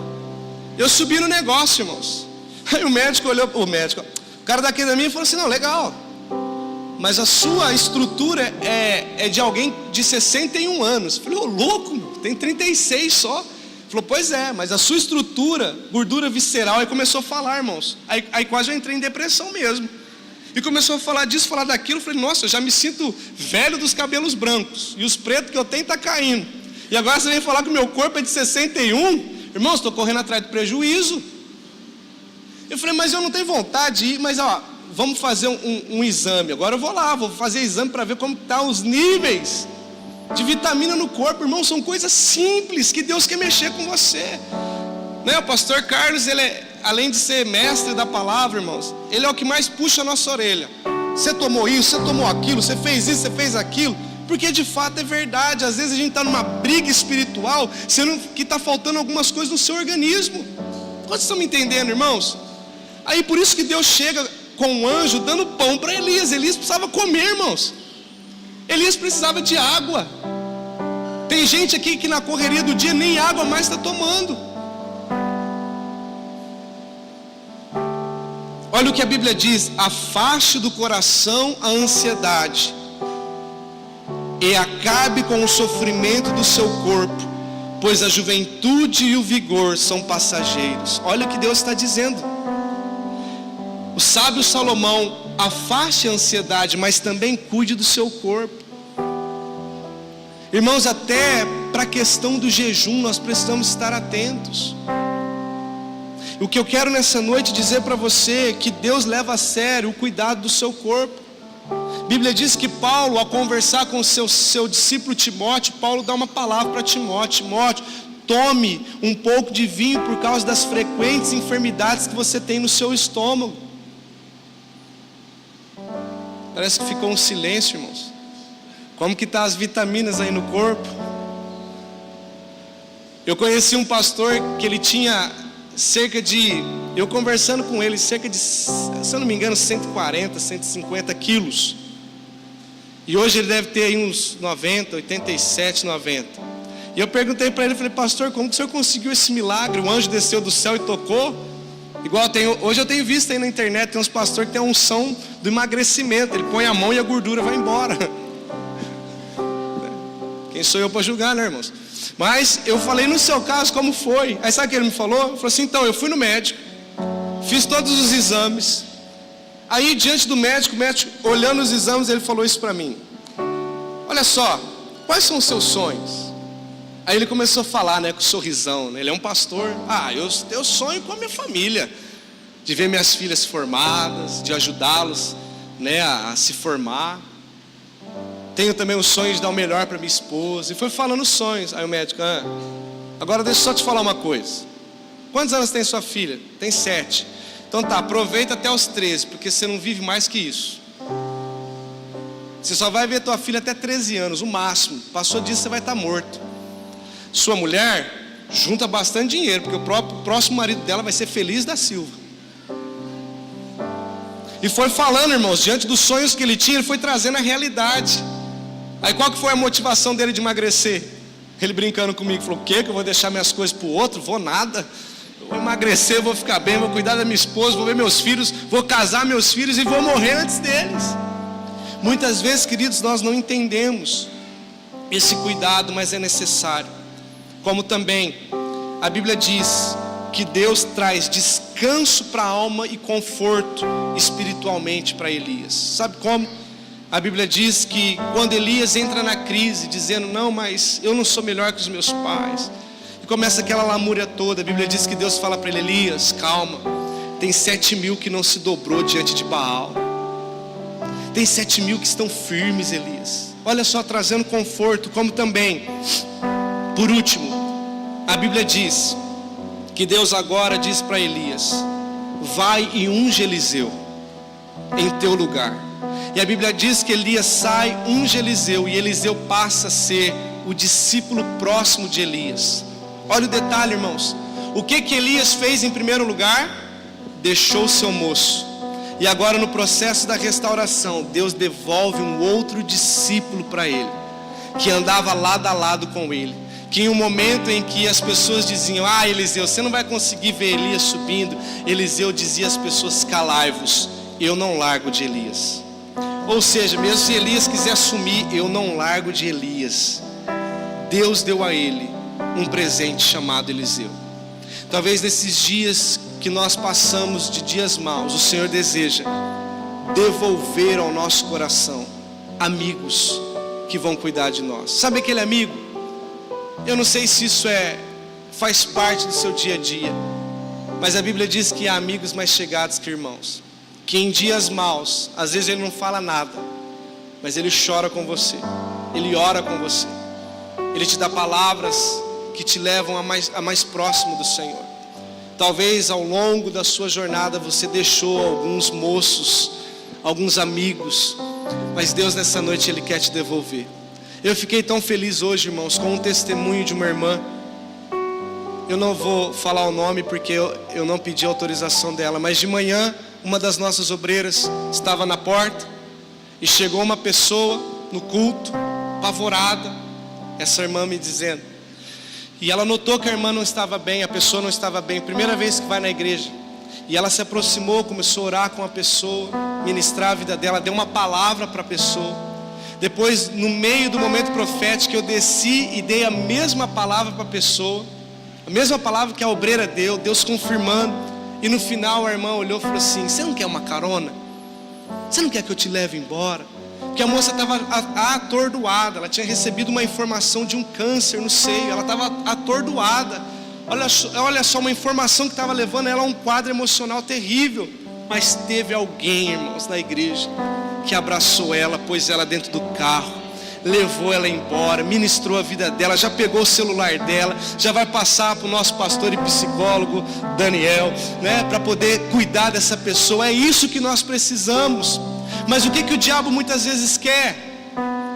Eu subi no negócio, irmãos. Aí o médico olhou, o cara da academia falou assim: não, legal, mas a sua estrutura é de alguém de 61 anos. Eu falei: ô louco, meu, tem 36 só. Ele falou: pois é, mas a sua estrutura, gordura visceral. Aí começou a falar, irmãos. Aí quase eu entrei em depressão mesmo. E começou a falar disso, falar daquilo. Eu falei: nossa, eu já me sinto velho dos cabelos brancos, e os pretos que eu tenho tá caindo. E agora você vem falar que o meu corpo é de 61. Irmãos, estou correndo atrás do prejuízo. Eu falei: mas eu não tenho vontade de ir. Mas vamos fazer um exame. Agora eu vou lá, vou fazer exame para ver como estão os níveis de vitamina no corpo. Irmão, são coisas simples que Deus quer mexer com você, O pastor Carlos, ele além de ser mestre da palavra, irmãos, ele é o que mais puxa a nossa orelha. Você tomou isso, você tomou aquilo, você fez isso, você fez aquilo. Porque de fato é verdade. Às vezes a gente está numa briga espiritual, sendo que está faltando algumas coisas no seu organismo. Vocês estão me entendendo, irmãos? Aí por isso que Deus chega com um anjo dando pão para Elias. Elias precisava comer, irmãos. Elias precisava de água. Tem gente aqui que na correria do dia nem água mais está tomando. Olha o que a Bíblia diz: afaste do coração a ansiedade, e acabe com o sofrimento do seu corpo, pois a juventude e o vigor são passageiros. Olha o que Deus está dizendo. O sábio Salomão: afaste a ansiedade, mas também cuide do seu corpo. Irmãos, até para a questão do jejum, nós precisamos estar atentos. O que eu quero nessa noite dizer para você é que Deus leva a sério o cuidado do seu corpo. A Bíblia diz que Paulo, ao conversar com seu discípulo Timóteo, Paulo dá uma palavra para Timóteo: Timóteo, tome um pouco de vinho por causa das frequentes enfermidades que você tem no seu estômago. Parece que ficou um silêncio, irmãos. Como que estão as vitaminas aí no corpo? Eu conheci um pastor que ele tinha eu conversando com ele, cerca de, se eu não me engano, 140, 150 quilos. E hoje ele deve ter aí uns 90, 87, 90. E eu perguntei para ele, falei: pastor, como que o senhor conseguiu esse milagre? O anjo desceu do céu e tocou? Igual hoje eu tenho visto aí na internet, tem uns pastores que tem a unção do emagrecimento. Ele põe a mão e a gordura vai embora. Quem sou eu para julgar, né, irmãos? Mas eu falei: no seu caso, como foi? Aí sabe o que ele me falou? Ele falou assim: então, eu fui no médico, fiz todos os exames. Aí diante do médico, o médico olhando os exames, ele falou isso para mim: olha só, quais são os seus sonhos? Aí ele começou a falar, né, com sorrisão, né? Ele é um pastor. Eu sonho com a minha família, de ver minhas filhas formadas, de ajudá-los, né, a se formar. Tenho também o sonho de dar o melhor para minha esposa. E foi falando os sonhos. Aí o médico: agora deixa eu só te falar uma coisa. Quantos anos tem sua filha? Tem 7. Então tá, aproveita até os 13, porque você não vive mais que isso. Você só vai ver tua filha até 13 anos, o máximo. Passou disso, você vai estar morto. Sua mulher junta bastante dinheiro, porque o próximo marido dela vai ser Feliz da Silva. E foi falando, irmãos, diante dos sonhos que ele tinha, ele foi trazendo a realidade. Aí qual que foi a motivação dele de emagrecer? Ele brincando comigo, falou: o quê? Que eu vou deixar minhas coisas para o outro? Vou nada. Eu vou emagrecer, vou ficar bem, vou cuidar da minha esposa, vou ver meus filhos, vou casar meus filhos e vou morrer antes deles. Muitas vezes, queridos, nós não entendemos esse cuidado, mas é necessário. Como também a Bíblia diz que Deus traz descanso para a alma e conforto espiritualmente para Elias. Sabe como? A Bíblia diz que quando Elias entra na crise, dizendo: não, mas eu não sou melhor que os meus pais, e começa aquela lamúria toda, a Bíblia diz que Deus fala para ele: Elias, calma, tem 7.000 que não se dobrou diante de Baal, tem 7.000 que estão firmes, Elias. Olha só, trazendo conforto. Como também, por último, a Bíblia diz que Deus agora diz para Elias: vai e unge Eliseu em teu lugar. E a Bíblia diz que Elias sai, unge Eliseu, e Eliseu passa a ser o discípulo próximo de Elias. Olha o detalhe, irmãos. O que Elias fez em primeiro lugar? Deixou o seu moço. E agora, no processo da restauração, Deus devolve um outro discípulo para ele, que andava lado a lado com ele. Que em um momento em que as pessoas diziam: Eliseu, você não vai conseguir ver Elias subindo, Eliseu dizia às pessoas: calai-vos, eu não largo de Elias. Ou seja, mesmo se Elias quiser sumir, eu não largo de Elias. Deus deu a ele um presente chamado Eliseu. Talvez nesses dias que nós passamos de dias maus, o Senhor deseja devolver ao nosso coração amigos que vão cuidar de nós. Sabe aquele amigo? Eu não sei se isso faz parte do seu dia a dia, mas a Bíblia diz que há amigos mais chegados que irmãos, que em dias maus, às vezes ele não fala nada, mas ele chora com você, ele ora com você, ele te dá palavras que te levam a mais próximo do Senhor. Talvez ao longo da sua jornada você deixou alguns moços, alguns amigos, mas Deus nessa noite Ele quer te devolver. Eu fiquei tão feliz hoje, irmãos, com um testemunho de uma irmã. Eu não vou falar o nome porque eu não pedi autorização dela, mas de manhã uma das nossas obreiras estava na porta e chegou uma pessoa no culto, apavorada, essa irmã me dizendo, e ela notou que a irmã não estava bem, a pessoa não estava bem, primeira vez que vai na igreja, e ela se aproximou, começou a orar com a pessoa, ministrar a vida dela, deu uma palavra para a pessoa. Depois, no meio do momento profético, eu desci e dei a mesma palavra para a pessoa, a mesma palavra que a obreira deu, Deus confirmando. E no final a irmã olhou e falou assim: você não quer uma carona? Você não quer que eu te leve embora? Porque a moça estava atordoada, ela tinha recebido uma informação de um câncer no seio, ela estava atordoada. Olha só, uma informação que estava levando ela a um quadro emocional terrível. Mas teve alguém, irmãos, na igreja que abraçou ela, pôs ela dentro do carro, levou ela embora, ministrou a vida dela, já pegou o celular dela, já vai passar para o nosso pastor e psicólogo Daniel, né, para poder cuidar dessa pessoa. É isso que nós precisamos. Mas o que o diabo muitas vezes quer?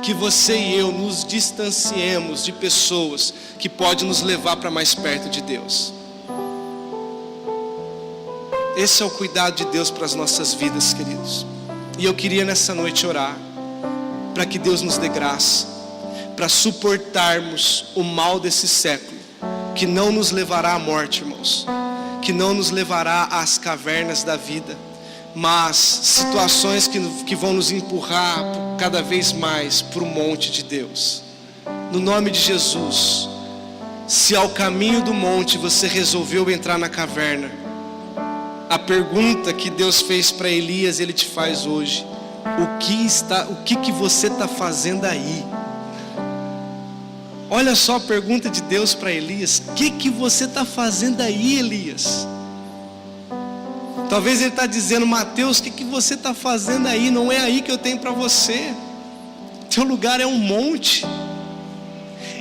Que você e eu nos distanciemos de pessoas que podem nos levar para mais perto de Deus. Esse é o cuidado de Deus para as nossas vidas, queridos. E eu queria nessa noite orar para que Deus nos dê graça para suportarmos o mal desse século, que não nos levará à morte, irmãos, que não nos levará às cavernas da vida, mas situações que vão nos empurrar cada vez mais para o monte de Deus. No nome de Jesus, se ao caminho do monte você resolveu entrar na caverna, a pergunta que Deus fez para Elias, Ele te faz hoje: o que você está fazendo aí? Olha só a pergunta de Deus para Elias: o que você está fazendo aí, Elias? Talvez Ele está dizendo: Mateus, o que você está fazendo aí? Não é aí que eu tenho para você. Teu lugar é um monte.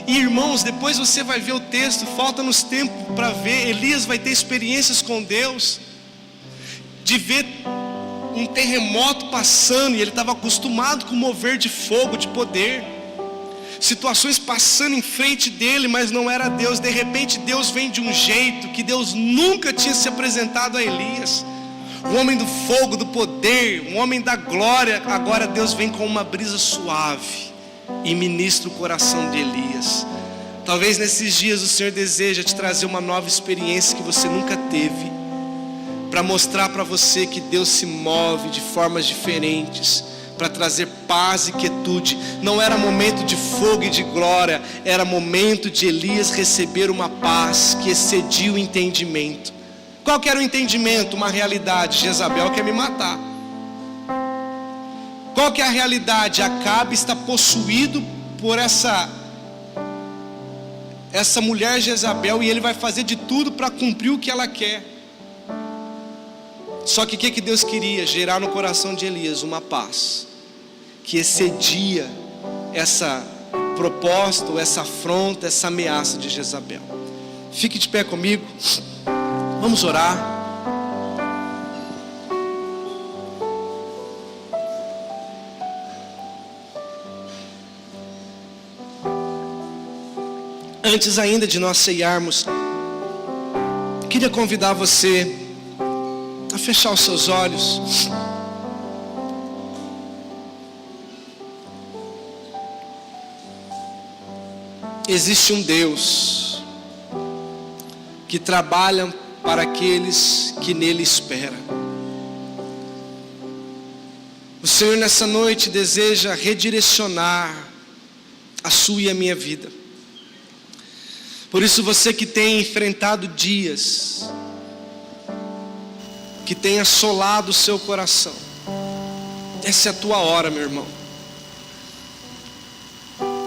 E irmãos, depois você vai ver o texto, falta-nos tempo para ver. Elias vai ter experiências com Deus, de ver um terremoto passando, e ele estava acostumado com o mover de fogo, de poder, situações passando em frente dele, mas não era Deus. De repente Deus vem de um jeito que Deus nunca tinha se apresentado a Elias. O homem do fogo, do poder, um homem da glória. Agora Deus vem com uma brisa suave e ministra o coração de Elias. Talvez nesses dias o Senhor deseja te trazer uma nova experiência que você nunca teve, para mostrar para você que Deus se move de formas diferentes, para trazer paz e quietude. Não era momento de fogo e de glória, era momento de Elias receber uma paz que excedia o entendimento. Qual que era o entendimento? Uma realidade: Jezabel quer me matar. Qual que é a realidade? Acabe está possuído por essa mulher Jezabel, e ele vai fazer de tudo para cumprir o que ela quer. Só que o que Deus queria? Gerar no coração de Elias uma paz que excedia essa proposta, essa afronta, essa ameaça de Jezabel. Fique de pé comigo, vamos orar. Antes ainda de nós ceiarmos, queria convidar você a fechar os seus olhos. Existe um Deus que trabalha para aqueles que nele esperam. O Senhor nessa noite deseja redirecionar a sua e a minha vida. Por isso, você que tem enfrentado dias que tem assolado o seu coração, essa é a tua hora, meu irmão.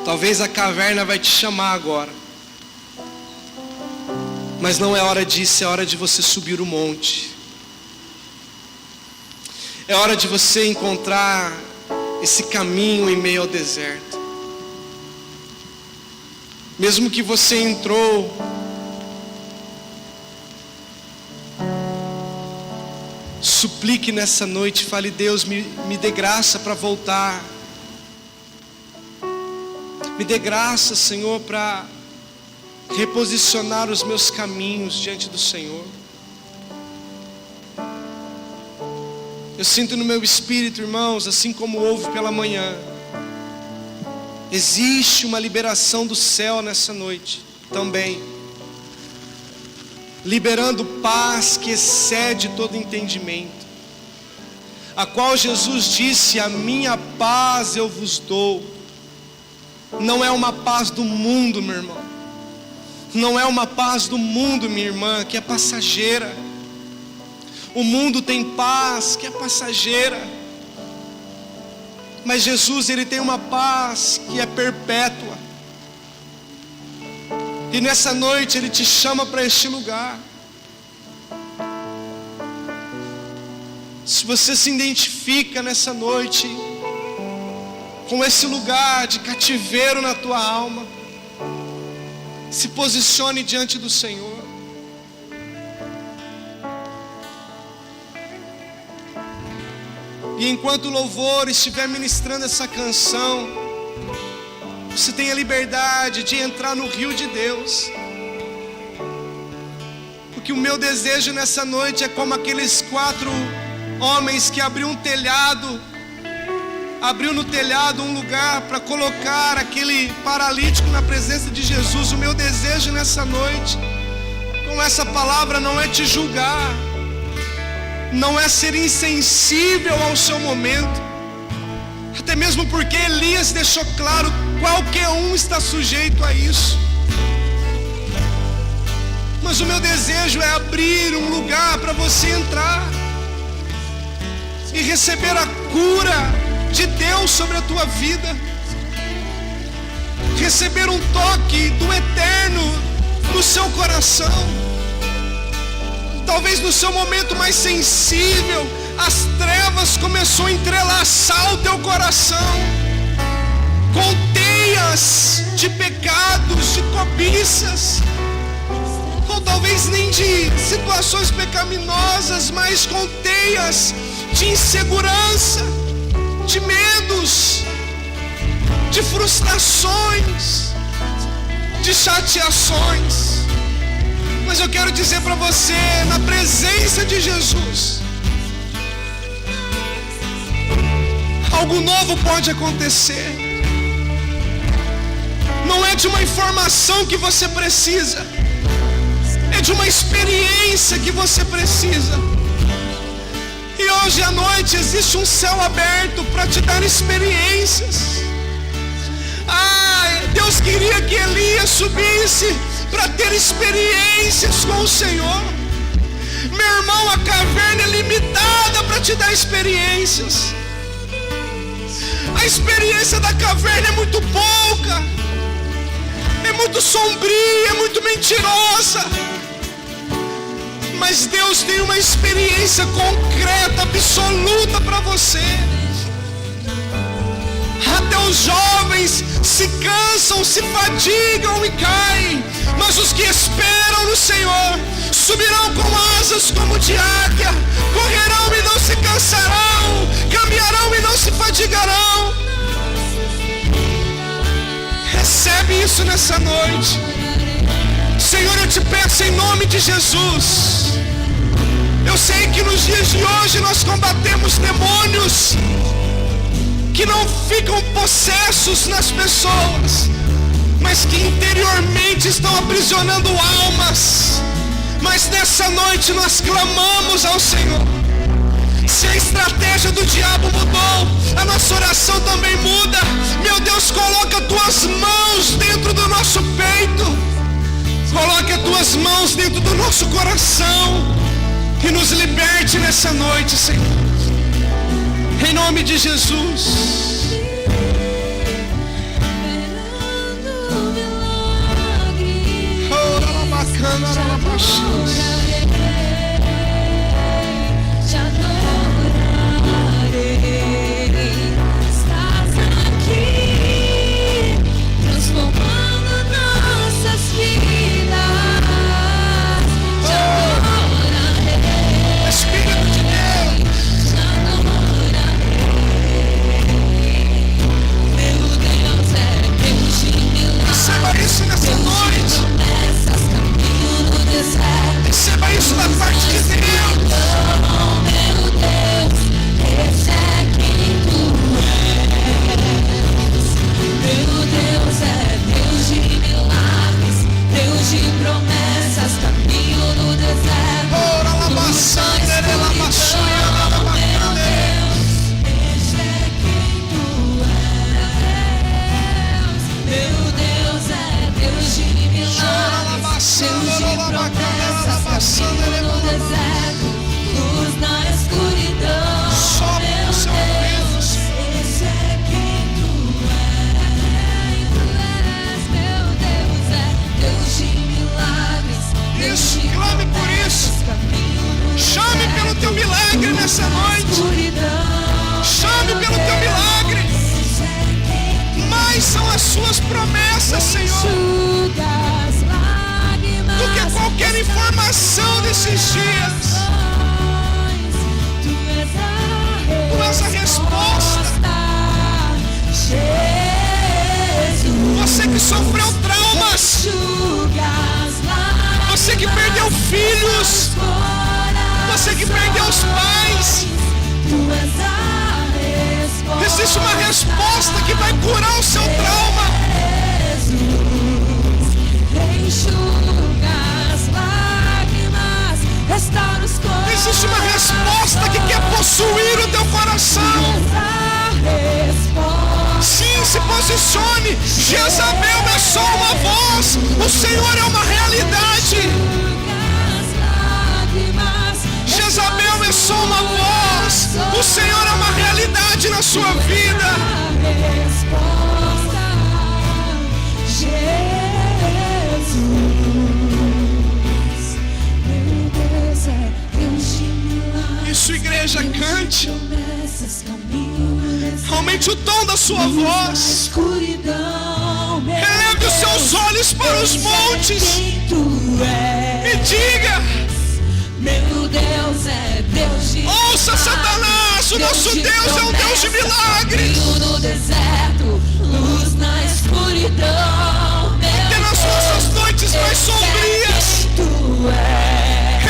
Talvez a caverna vai te chamar agora, mas não é hora disso. É hora de você subir o monte. É hora de você encontrar esse caminho em meio ao deserto. Mesmo que você entrou suplique nessa noite, fale: Deus, me dê graça para voltar. Me dê graça, Senhor, para reposicionar os meus caminhos diante do Senhor. Eu sinto no meu espírito, irmãos, assim como houve pela manhã, existe uma liberação do céu nessa noite também, liberando paz que excede todo entendimento, a qual Jesus disse: a minha paz eu vos dou. Não é uma paz do mundo, meu irmão. Não é uma paz do mundo, minha irmã, que é passageira. O mundo tem paz que é passageira. Mas Jesus, Ele tem uma paz que é perpétua. E nessa noite Ele te chama para este lugar. Se você se identifica nessa noite com esse lugar de cativeiro na tua alma, se posicione diante do Senhor. E enquanto o louvor estiver ministrando essa canção, você tem a liberdade de entrar no rio de Deus. Porque o meu desejo nessa noite é como aqueles 4 homens que abriu no telhado um lugar para colocar aquele paralítico na presença de Jesus. O meu desejo nessa noite, com essa palavra, não é te julgar, não é ser insensível ao seu momento, até mesmo porque Elias deixou claro, qualquer um está sujeito a isso. Mas o meu desejo é abrir um lugar para você entrar e receber a cura de Deus sobre a tua vida, receber um toque do Eterno no seu coração. Talvez no seu momento mais sensível, as trevas começou a entrelaçar o teu coração com teias de pecados, de cobiças, ou talvez nem de situações pecaminosas, mas com teias de insegurança, de medos, de frustrações, de chateações. Mas eu quero dizer para você, na presença de Jesus, algo novo pode acontecer. Não é de uma informação que você precisa, é de uma experiência que você precisa. E hoje à noite existe um céu aberto para te dar experiências. Deus queria que Elias subisse para ter experiências com o Senhor. Meu irmão, a caverna é limitada para te dar experiências. A experiência da caverna é muito pouca, é muito sombria, é muito mentirosa. Mas Deus tem uma experiência concreta, absoluta para você. Até os jovens se cansam, se fadigam e caem, mas os que esperam no Senhor subirão com asas como de águia, correrão e não se cansarão, caminharão e não se fadigarão. Recebe isso nessa noite. Senhor, eu te peço em nome de Jesus. Eu sei que nos dias de hoje nós combatemos demônios que não ficam possessos nas pessoas, mas que interiormente estão aprisionando almas. Mas nessa noite nós clamamos ao Senhor. Se a estratégia do diabo mudou, a nossa oração também muda. Meu Deus, coloca as tuas mãos dentro do nosso peito, coloque as tuas mãos dentro do nosso coração e nos liberte nessa noite, Senhor. Em nome de Jesus. Oh, bacana, te adorarei. Estás aqui, transformando nossas vidas. Te adorarei. Espírito de Deus. Receba isso nessa noite. Caminho no deserto. milagre nessa noite. Chame pelo teu milagre. Mais são as suas promessas, Senhor, do que qualquer informação desses dias. Tu és a resposta. Você que sofreu traumas, você que perdeu filhos, você que perdeu os pais, existe uma resposta que vai curar o seu trauma. Existe uma resposta que quer possuir o teu coração. Sim, se posicione. Jezabel é só uma voz, o Senhor é uma realidade. Jezabel é só uma voz, o Senhor é uma realidade na sua vida. Isso, igreja, cante. Aumente o tom da sua voz. Eleve os seus olhos para os montes e diga: meu Deus é Deus de milagres. Ouça, Satanás, o nosso Deus é um Deus de milagres. No deserto, luz na escuridão. Até nas nossas noites mais sombrias,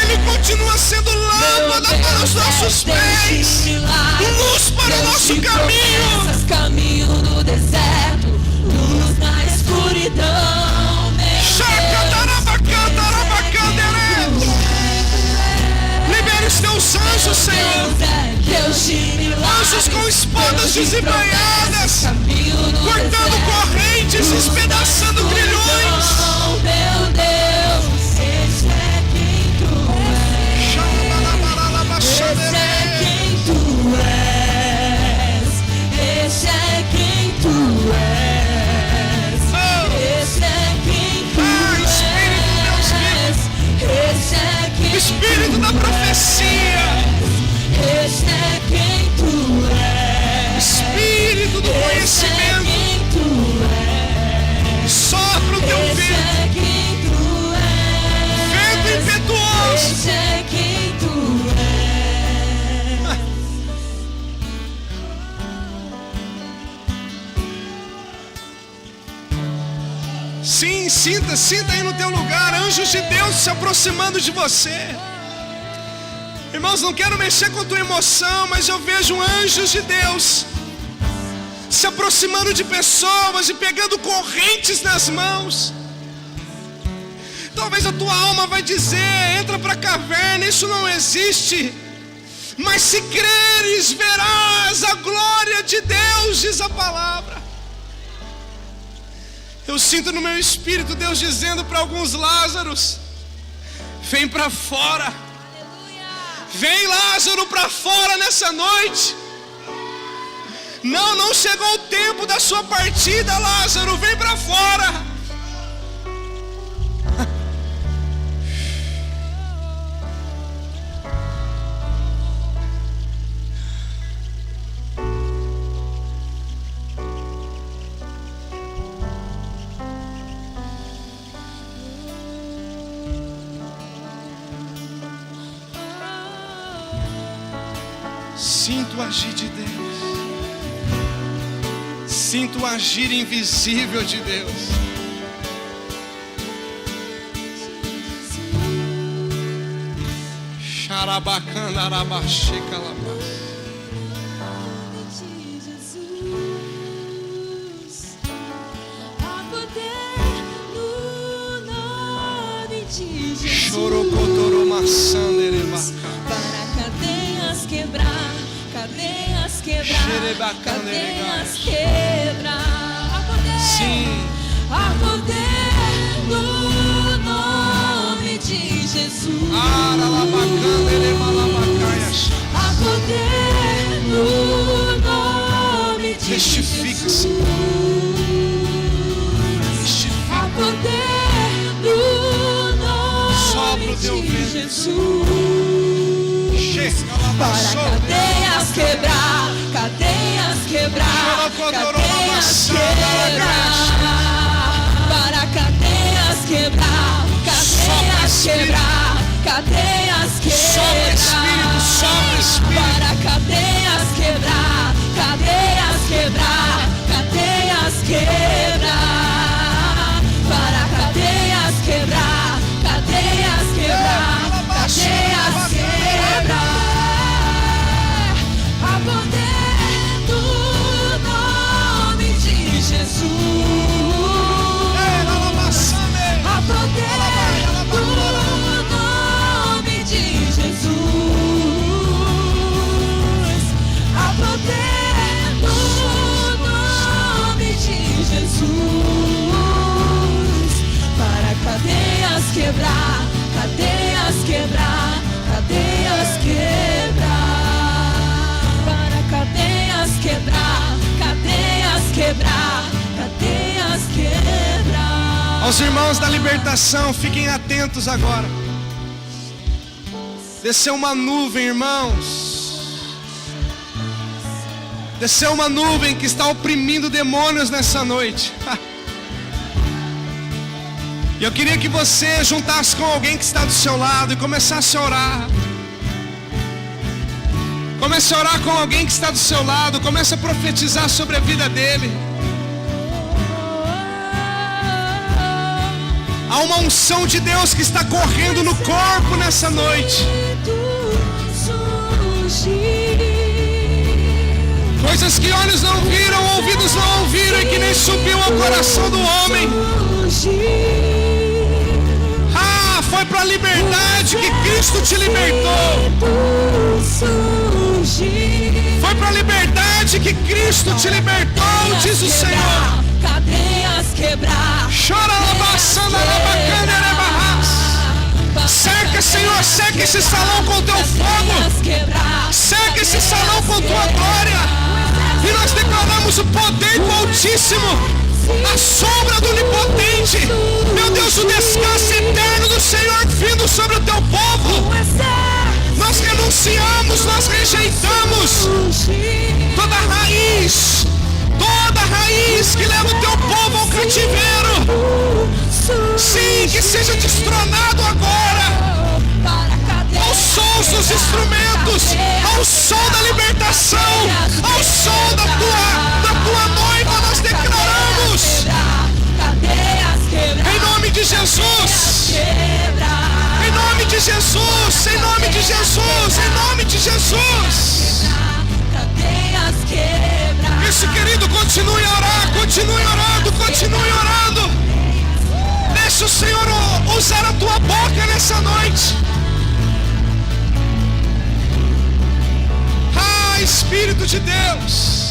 Ele continua sendo lâmpada para os nossos pés, luz para o nosso caminho. Caminho no deserto, luz na escuridão. Libere os teus anjos, Senhor. Anjos com espadas desembainhadas, cortando correntes, espedaçando grilhões. Meu Deus, esse é quem tu és. Esse é quem tu és. Esse é quem tu és. Esse é quem tu és. Esse é quem tu és. Espírito da profecia. Esse é quem tu és. Espírito do conhecimento. Esse é quem tu és. Sopra o teu vento. Esse é quem tu és. Vento impetuoso. Esse é quem tu és. Sim, sinta aí no teu lugar anjos de Deus se aproximando de você. Irmãos, não quero mexer com a tua emoção, mas eu vejo anjos de Deus se aproximando de pessoas e pegando correntes nas mãos. Talvez a tua alma vai dizer: entra para a caverna, isso não existe. Mas se creres, verás a glória de Deus, diz a palavra. Eu sinto no meu espírito Deus dizendo para alguns Lázaros: vem para fora. Vem, Lázaro, para fora nessa noite. Não chegou o tempo da sua partida, Lázaro, vem para fora. Sinto o agir de Deus. Sinto o agir invisível de Deus. Xarabacana, arabaxeca, labas. Há poder no nome de Jesus. Chorocotoromaçanderebaca. Para cadeias quebrar. Cadeias quebrar, cadeias quebrar. Há poder, sim, há poder no nome de Jesus. Há poder no nome de Jesus. Há poder no nome de Jesus. Para cadeias quebrar, cadeias quebrar, cadeias quebrar. Para cadeias quebrar, cadeias quebrar, cadeias quebrar. Para cadeias quebrar, cadeias quebrar, cadeias quebrar. Para cadeias quebrar, cadeias quebrar, cadeias quebrar. A poder do nome de Jesus. A poder do nome de Jesus. A poder do nome de Jesus. Para cadeias quebrar, cadeias quebrar, cadeias quebrar. Para cadeias quebrar, cadeias quebrar, cadeias quebrar. Aos irmãos da libertação, fiquem atentos agora. Desceu uma nuvem, irmãos. Desceu uma nuvem que está oprimindo demônios nessa noite. E eu queria que você juntasse com alguém que está do seu lado e começasse a orar. Comece a orar com alguém que está do seu lado. Comece a profetizar sobre a vida dele. Há uma unção de Deus que está correndo no corpo nessa noite. Coisas que olhos não viram, ouvidos não ouviram e que nem subiu ao coração do homem. Ah, foi para a liberdade que Cristo te libertou. Foi para a liberdade que Cristo te libertou, diz o Senhor. Cadeias quebrar. Chora labaçando a labacana erebarras. Cerca, Senhor, cerca esse salão com teu fogo. Cerca esse salão com tua glória. E nós declaramos o poder do Altíssimo, a sombra do Onipotente. Meu Deus, o descanso eterno do Senhor vindo sobre o teu povo. Nós renunciamos, nós rejeitamos toda raiz que leva o teu povo ao cativeiro. Sim, que seja destronado agora. Ao som dos instrumentos, ao som da libertação, ao som da tua noiva, nós declaramos. Em nome de Jesus. Em nome de Jesus. Em nome de Jesus. Em nome de Jesus. Isso, querido, continue a orar, continue orando, continue orando. Deixa o Senhor usar a tua boca nessa noite. Ah, Espírito de Deus.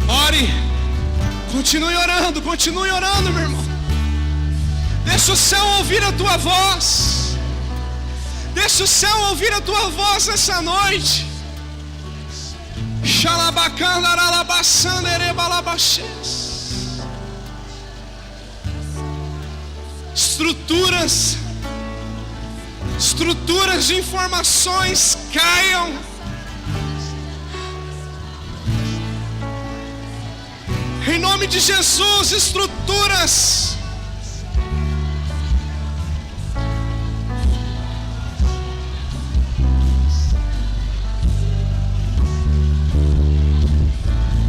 Ore. Continue orando, meu irmão. Deixa o céu ouvir a tua voz. Deixa o céu ouvir a tua voz nessa noite. Estruturas de informações caiam. Em nome de Jesus, estruturas.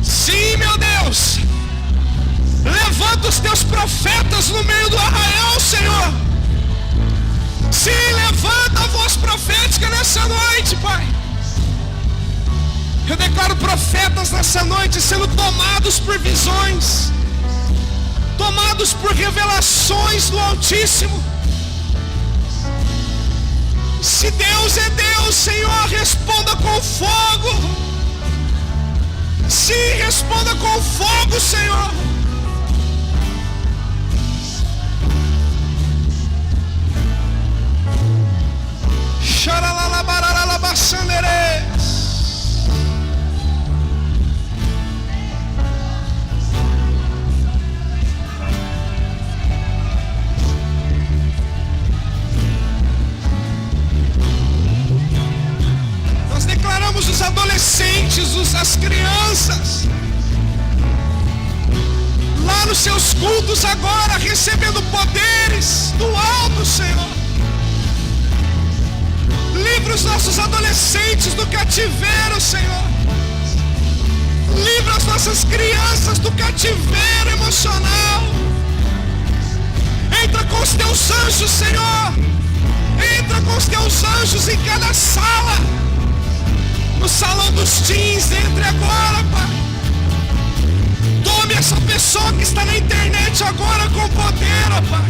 Sim, meu Deus. Levanta os teus profetas no meio do arraial, Senhor. Sim, levanta a voz profética nessa noite, Pai. Eu declaro profetas nessa noite sendo tomados por visões, tomados por revelações do Altíssimo. Se Deus é Deus, Senhor, responda com fogo. Sim, responda com fogo, Senhor. adolescentes, as crianças, lá nos seus cultos agora, recebendo poderes do alto, Senhor. Livra os nossos adolescentes do cativeiro, Senhor. Livra as nossas crianças do cativeiro emocional. Entra com os teus anjos, Senhor. Entra com os teus anjos em cada sala. No salão dos teens, entre agora, Pai. Tome essa pessoa que está na internet agora com poder, ó Pai.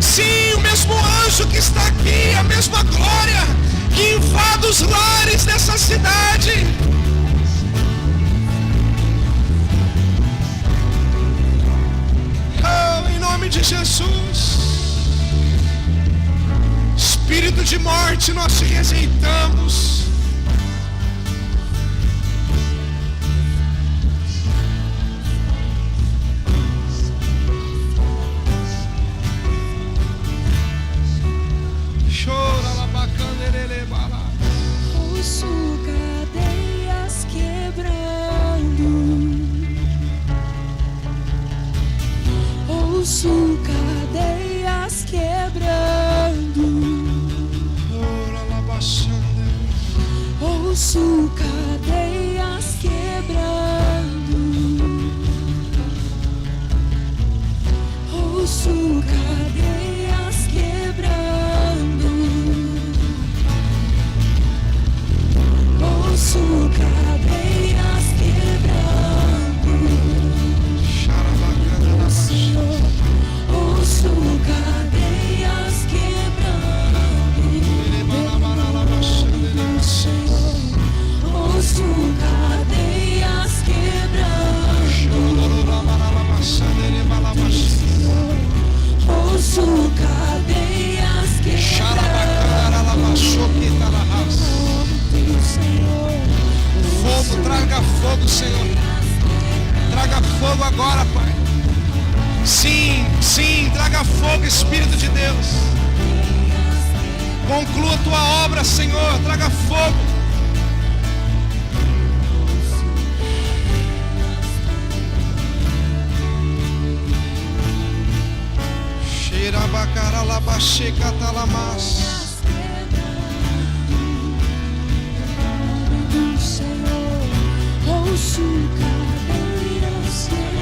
Sim, o mesmo anjo que está aqui, a mesma glória que invade os lares dessa cidade. Oh, em nome de Jesus. Espírito de morte, nós te rejeitamos. Ouço cadeias quebrando. Ouço cadeias quebrando. Ouço cadeias quebrando. Ouço cadeias quebrando. Ouço cadeias quebrando. Senhor, ouço cadeias quebrando. Senhor, ouço cadeias quebrando. Ouço cadeias quebrando. Fogo, traga fogo, Senhor. Traga fogo agora, Pai. Sim, sim, traga fogo, Espírito de Deus. Conclua a tua obra, Senhor. Traga fogo. Xerabacaralabaxecatalamas. Ouço cadeias quebrando.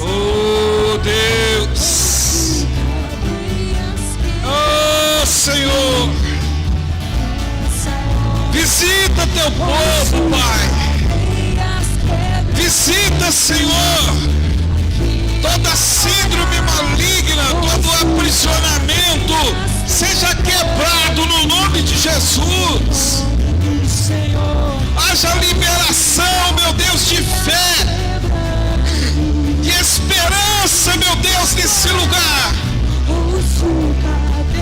Oh Deus, oh Senhor, visita teu povo, Pai. Visita, Senhor, toda síndrome maligna, todo aprisionamento seja quebrado no nome de Jesus. Haja liberação, meu Deus, de fé, de esperança, meu Deus, nesse lugar.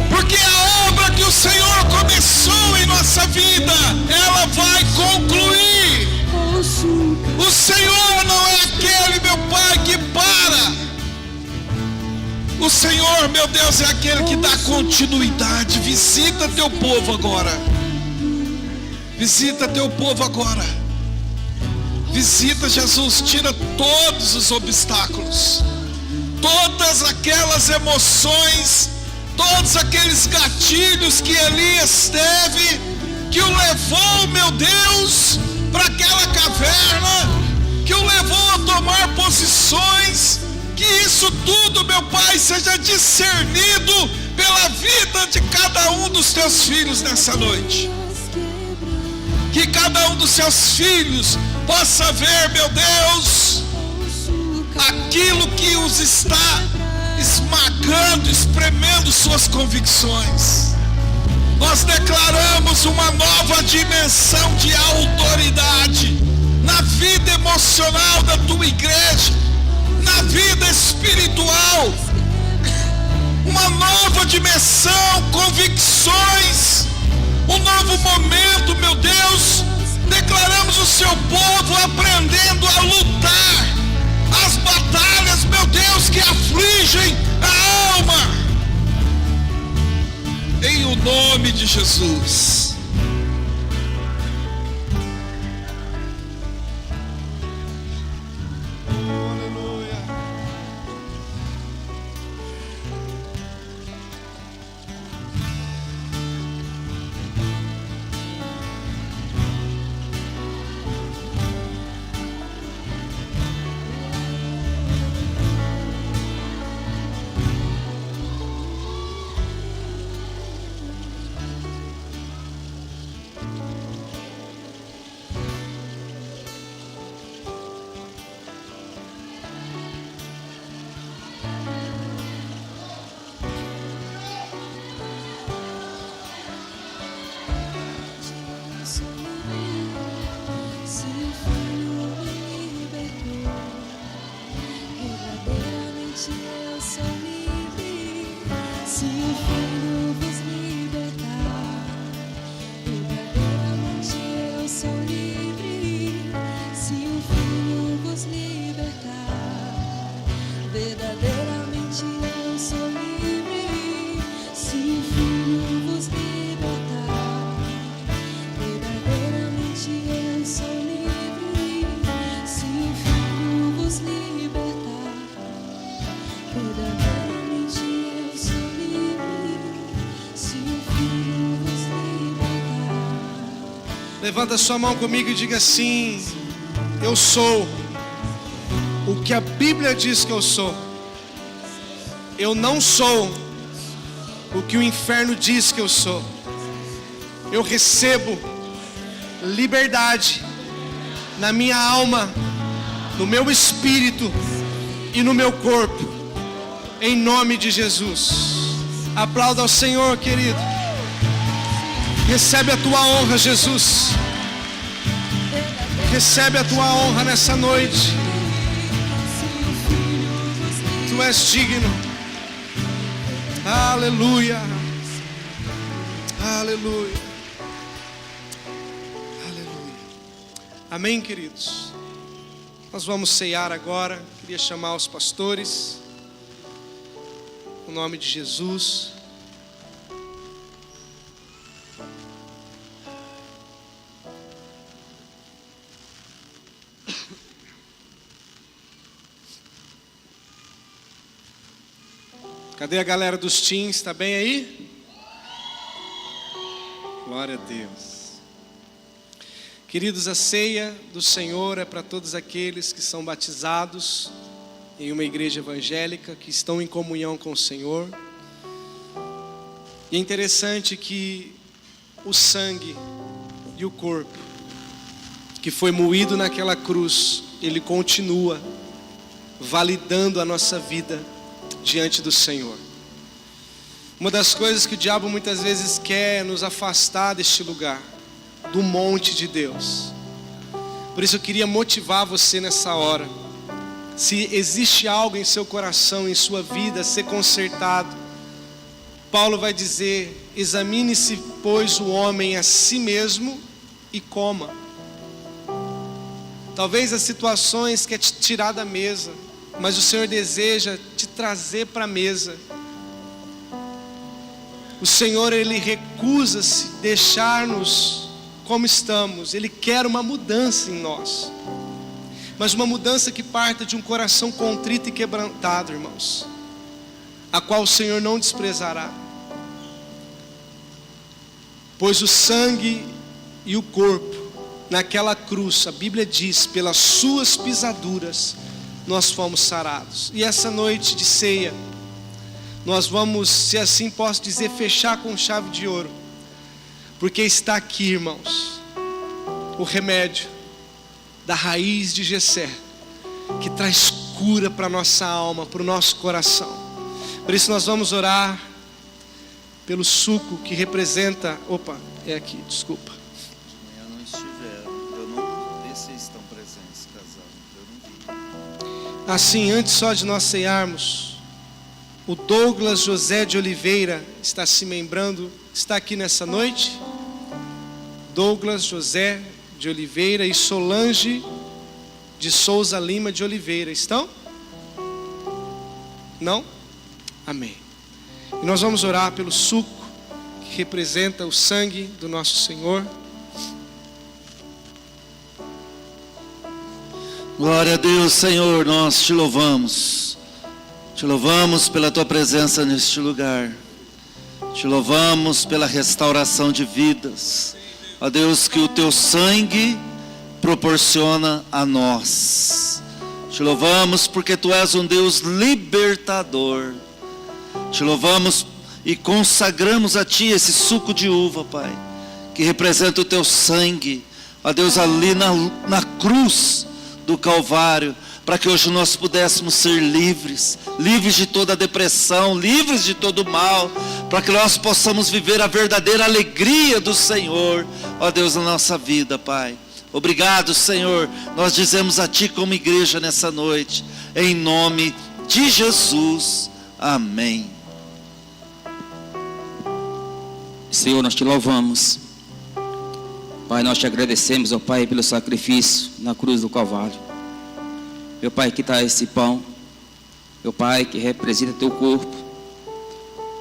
Porque a obra que o Senhor começou em nossa vida, ela vai concluir. O Senhor não é aquele, meu Pai, que para. O Senhor, meu Deus, é aquele que dá continuidade. Visita teu povo agora. Visita teu povo agora. Visita, Jesus, tira todos os obstáculos, todas aquelas emoções, todos aqueles gatilhos que Elias teve, que o levou, meu Deus, para aquela caverna, que o levou a tomar posições. Que isso tudo, meu Pai, seja discernido pela vida de cada um dos teus filhos nessa noite. Que cada um dos seus filhos possa ver, meu Deus, aquilo que os está esmagando, espremendo suas convicções. Nós declaramos uma nova dimensão de autoridade na vida emocional da tua igreja, na vida espiritual, uma nova dimensão, convicções, um novo momento, meu Deus. Declaramos o seu povo aprendendo a lutar as batalhas, meu Deus, que afligem a alma, em o nome de Jesus. Levanta sua mão comigo e diga assim: eu sou o que a Bíblia diz que eu sou. Eu não sou o que o inferno diz que eu sou. Eu recebo liberdade na minha alma, no meu espírito e no meu corpo, em nome de Jesus. Aplauda ao Senhor, querido. Recebe a tua honra, Jesus. Recebe a tua honra nessa noite. Tu és digno. Aleluia. Aleluia. Aleluia. Amém, queridos? Nós vamos ceiar agora. Queria chamar os pastores. Em nome de Jesus. Cadê a galera dos teens? Está bem aí? Glória a Deus. Queridos, a ceia do Senhor é para todos aqueles que são batizados em uma igreja evangélica, que estão em comunhão com o Senhor. E é interessante que o sangue e o corpo que foi moído naquela cruz, ele continua validando a nossa vida diante do Senhor. Uma das coisas que o diabo muitas vezes quer é nos afastar deste lugar, do monte de Deus. Por isso eu queria motivar você nessa hora. Se existe algo em seu coração, em sua vida a ser consertado, Paulo vai dizer: examine-se, pois, o homem a si mesmo e coma. Talvez as situações quer te tirar da mesa, mas o Senhor deseja te trazer para a mesa. O Senhor, Ele recusa-se deixar-nos como estamos. Ele quer uma mudança em nós, mas uma mudança que parta de um coração contrito e quebrantado, irmãos, a qual o Senhor não desprezará. Pois o sangue e o corpo naquela cruz, a Bíblia diz, pelas suas pisaduras nós fomos sarados. E essa noite de ceia, nós vamos, se assim posso dizer, fechar com chave de ouro, porque está aqui, irmãos, o remédio da raiz de Jessé, que traz cura para a nossa alma, para o nosso coração. Por isso nós vamos orar pelo suco que representa, é aqui, desculpa. Amanhã não estiveram, eu não vi se estão presentes, casal, eu não vi. Assim, antes só de nós cearmos, o Douglas José de Oliveira está se membrando, está aqui nessa noite. Douglas José de Oliveira e Solange de Souza Lima de Oliveira, estão? Não? Amém. E nós vamos orar pelo suco que representa o sangue do nosso Senhor. Glória a Deus, Senhor, nós te louvamos. Te louvamos pela tua presença neste lugar. Te louvamos pela restauração de vidas. Ó Deus, que o teu sangue proporciona a nós. Te louvamos porque tu és um Deus libertador. Te louvamos e consagramos a ti esse suco de uva, Pai, que representa o teu sangue, ó Deus, ali na cruz do Calvário, para que hoje nós pudéssemos ser livres de toda depressão, livres de todo mal, para que nós possamos viver a verdadeira alegria do Senhor, ó Deus, na nossa vida, Pai. Obrigado, Senhor, nós dizemos a Ti como igreja nessa noite, em nome de Jesus, amém. Senhor, nós te louvamos, Pai, nós te agradecemos, ó Pai, pelo sacrifício na cruz do Calvário. Meu Pai, que está esse pão, meu Pai, que representa teu corpo.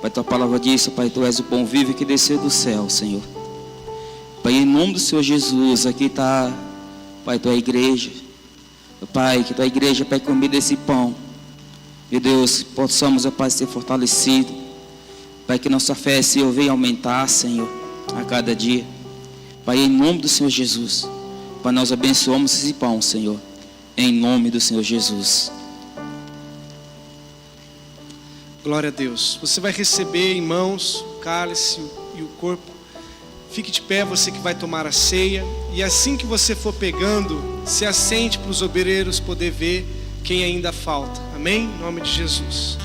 Pai, tua palavra diz, Pai, tu és o pão vivo que desceu do céu, Senhor. Pai, em nome do Senhor Jesus, aqui está, Pai, tua igreja. Meu Pai, que tua igreja, Pai, comida esse pão. Meu Deus, possamos, ó Pai, ser fortalecidos. Pai, que nossa fé, Senhor, venha aumentar, Senhor, a cada dia. Pai, em nome do Senhor Jesus, Pai, nós abençoamos esse pão, Senhor. Em nome do Senhor Jesus. Glória a Deus. Você vai receber em mãos o cálice e o corpo. Fique de pé, você que vai tomar a ceia. E assim que você for pegando, se assente para os obreiros poder ver quem ainda falta. Amém? Em nome de Jesus.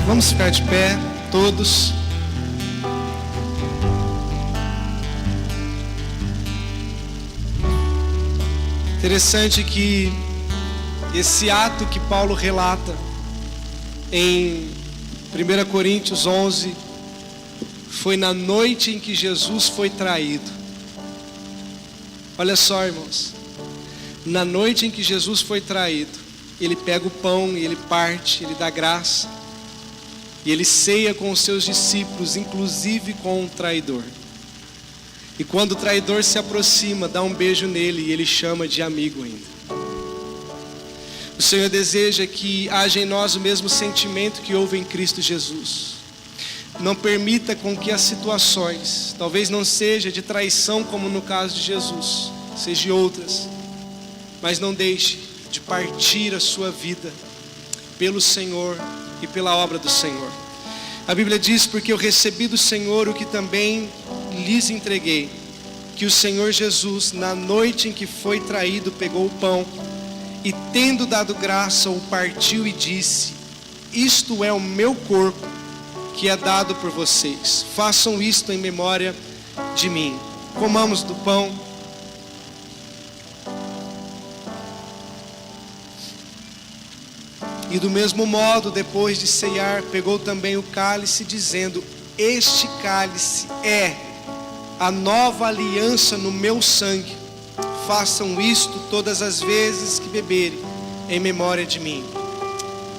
Vamos ficar de pé, todos. Interessante que esse ato que Paulo relata em 1 Coríntios 11 foi na noite em que Jesus foi traído. Olha só, irmãos, na noite em que Jesus foi traído, ele pega o pão e ele parte, ele dá graça. E ele ceia com os seus discípulos, inclusive com o traidor. E quando o traidor se aproxima, dá um beijo nele e ele chama de amigo ainda. O Senhor deseja que haja em nós o mesmo sentimento que houve em Cristo Jesus. Não permita com que as situações, talvez não seja de traição como no caso de Jesus, seja de outras, mas não deixe de partir a sua vida pelo Senhor e pela obra do Senhor. A Bíblia diz: porque eu recebi do Senhor o que também lhes entreguei, que o Senhor Jesus, na noite em que foi traído, pegou o pão e, tendo dado graça, o partiu e disse: isto é o meu corpo, que é dado por vocês. Façam isto em memória de mim. Comamos do pão. E do mesmo modo, depois de ceiar, pegou também o cálice, dizendo: este cálice é a nova aliança no meu sangue. Façam isto todas as vezes que beberem, em memória de mim.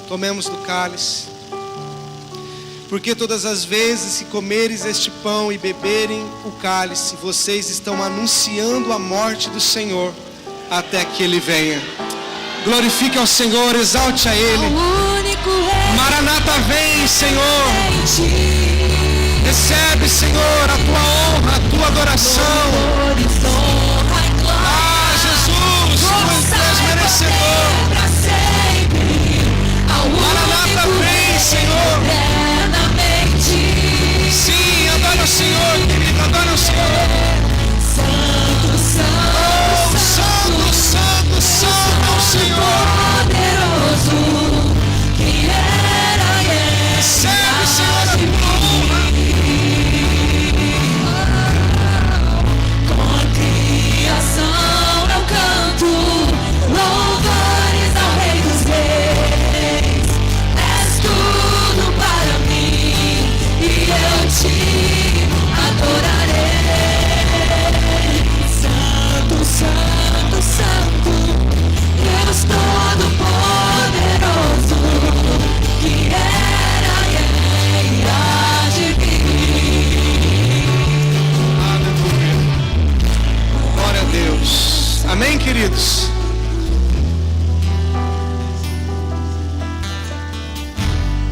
Tomemos do cálice. Porque todas as vezes que comeres este pão e beberem o cálice, vocês estão anunciando a morte do Senhor até que Ele venha. Glorifique ao Senhor, exalte a Ele. Maranata, vem, Senhor. Recebe, Senhor, a tua honra, a tua adoração. Ah, Jesus, tu és merecedor. Maranata, vem, Senhor. Sim, adora o Senhor, querido, adora o Senhor. Santo, santo, oh, santo, santo, santo é o Senhor. Poderoso, que era e é. Recebe, Senhor, a tua honra. Com a criação eu canto louvores ao Rei dos Reis. És tudo para mim e eu te adorarei. Santo, santo, santo, Deus Todo-Poderoso, que era e há de vir. Aleluia. Glória a Deus. Amém, queridos?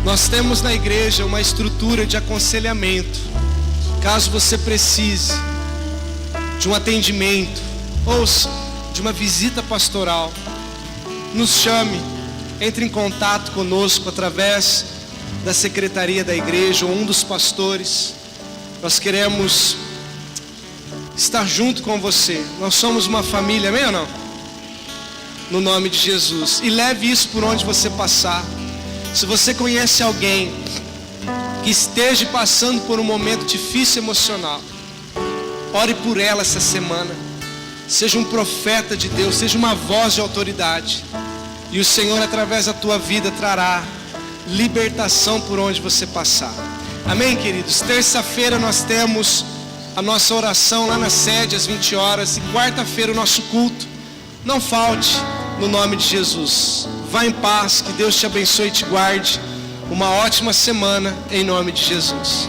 Nós temos na igreja uma estrutura de aconselhamento. Caso você precise de um atendimento ou de uma visita pastoral, nos chame, entre em contato conosco através da secretaria da igreja ou um dos pastores. Nós queremos estar junto com você. Nós somos uma família, amém ou não? No nome de Jesus. E leve isso por onde você passar. Se você conhece alguém que esteja passando por um momento difícil emocional, ore por ela essa semana. Seja um profeta de Deus, seja uma voz de autoridade. E o Senhor, através da tua vida, trará libertação por onde você passar. Amém, queridos? Terça-feira nós temos a nossa oração lá na sede às 20 horas. E quarta-feira o nosso culto. Não falte, no nome de Jesus. Vá em paz, que Deus te abençoe e te guarde. Uma ótima semana, em nome de Jesus.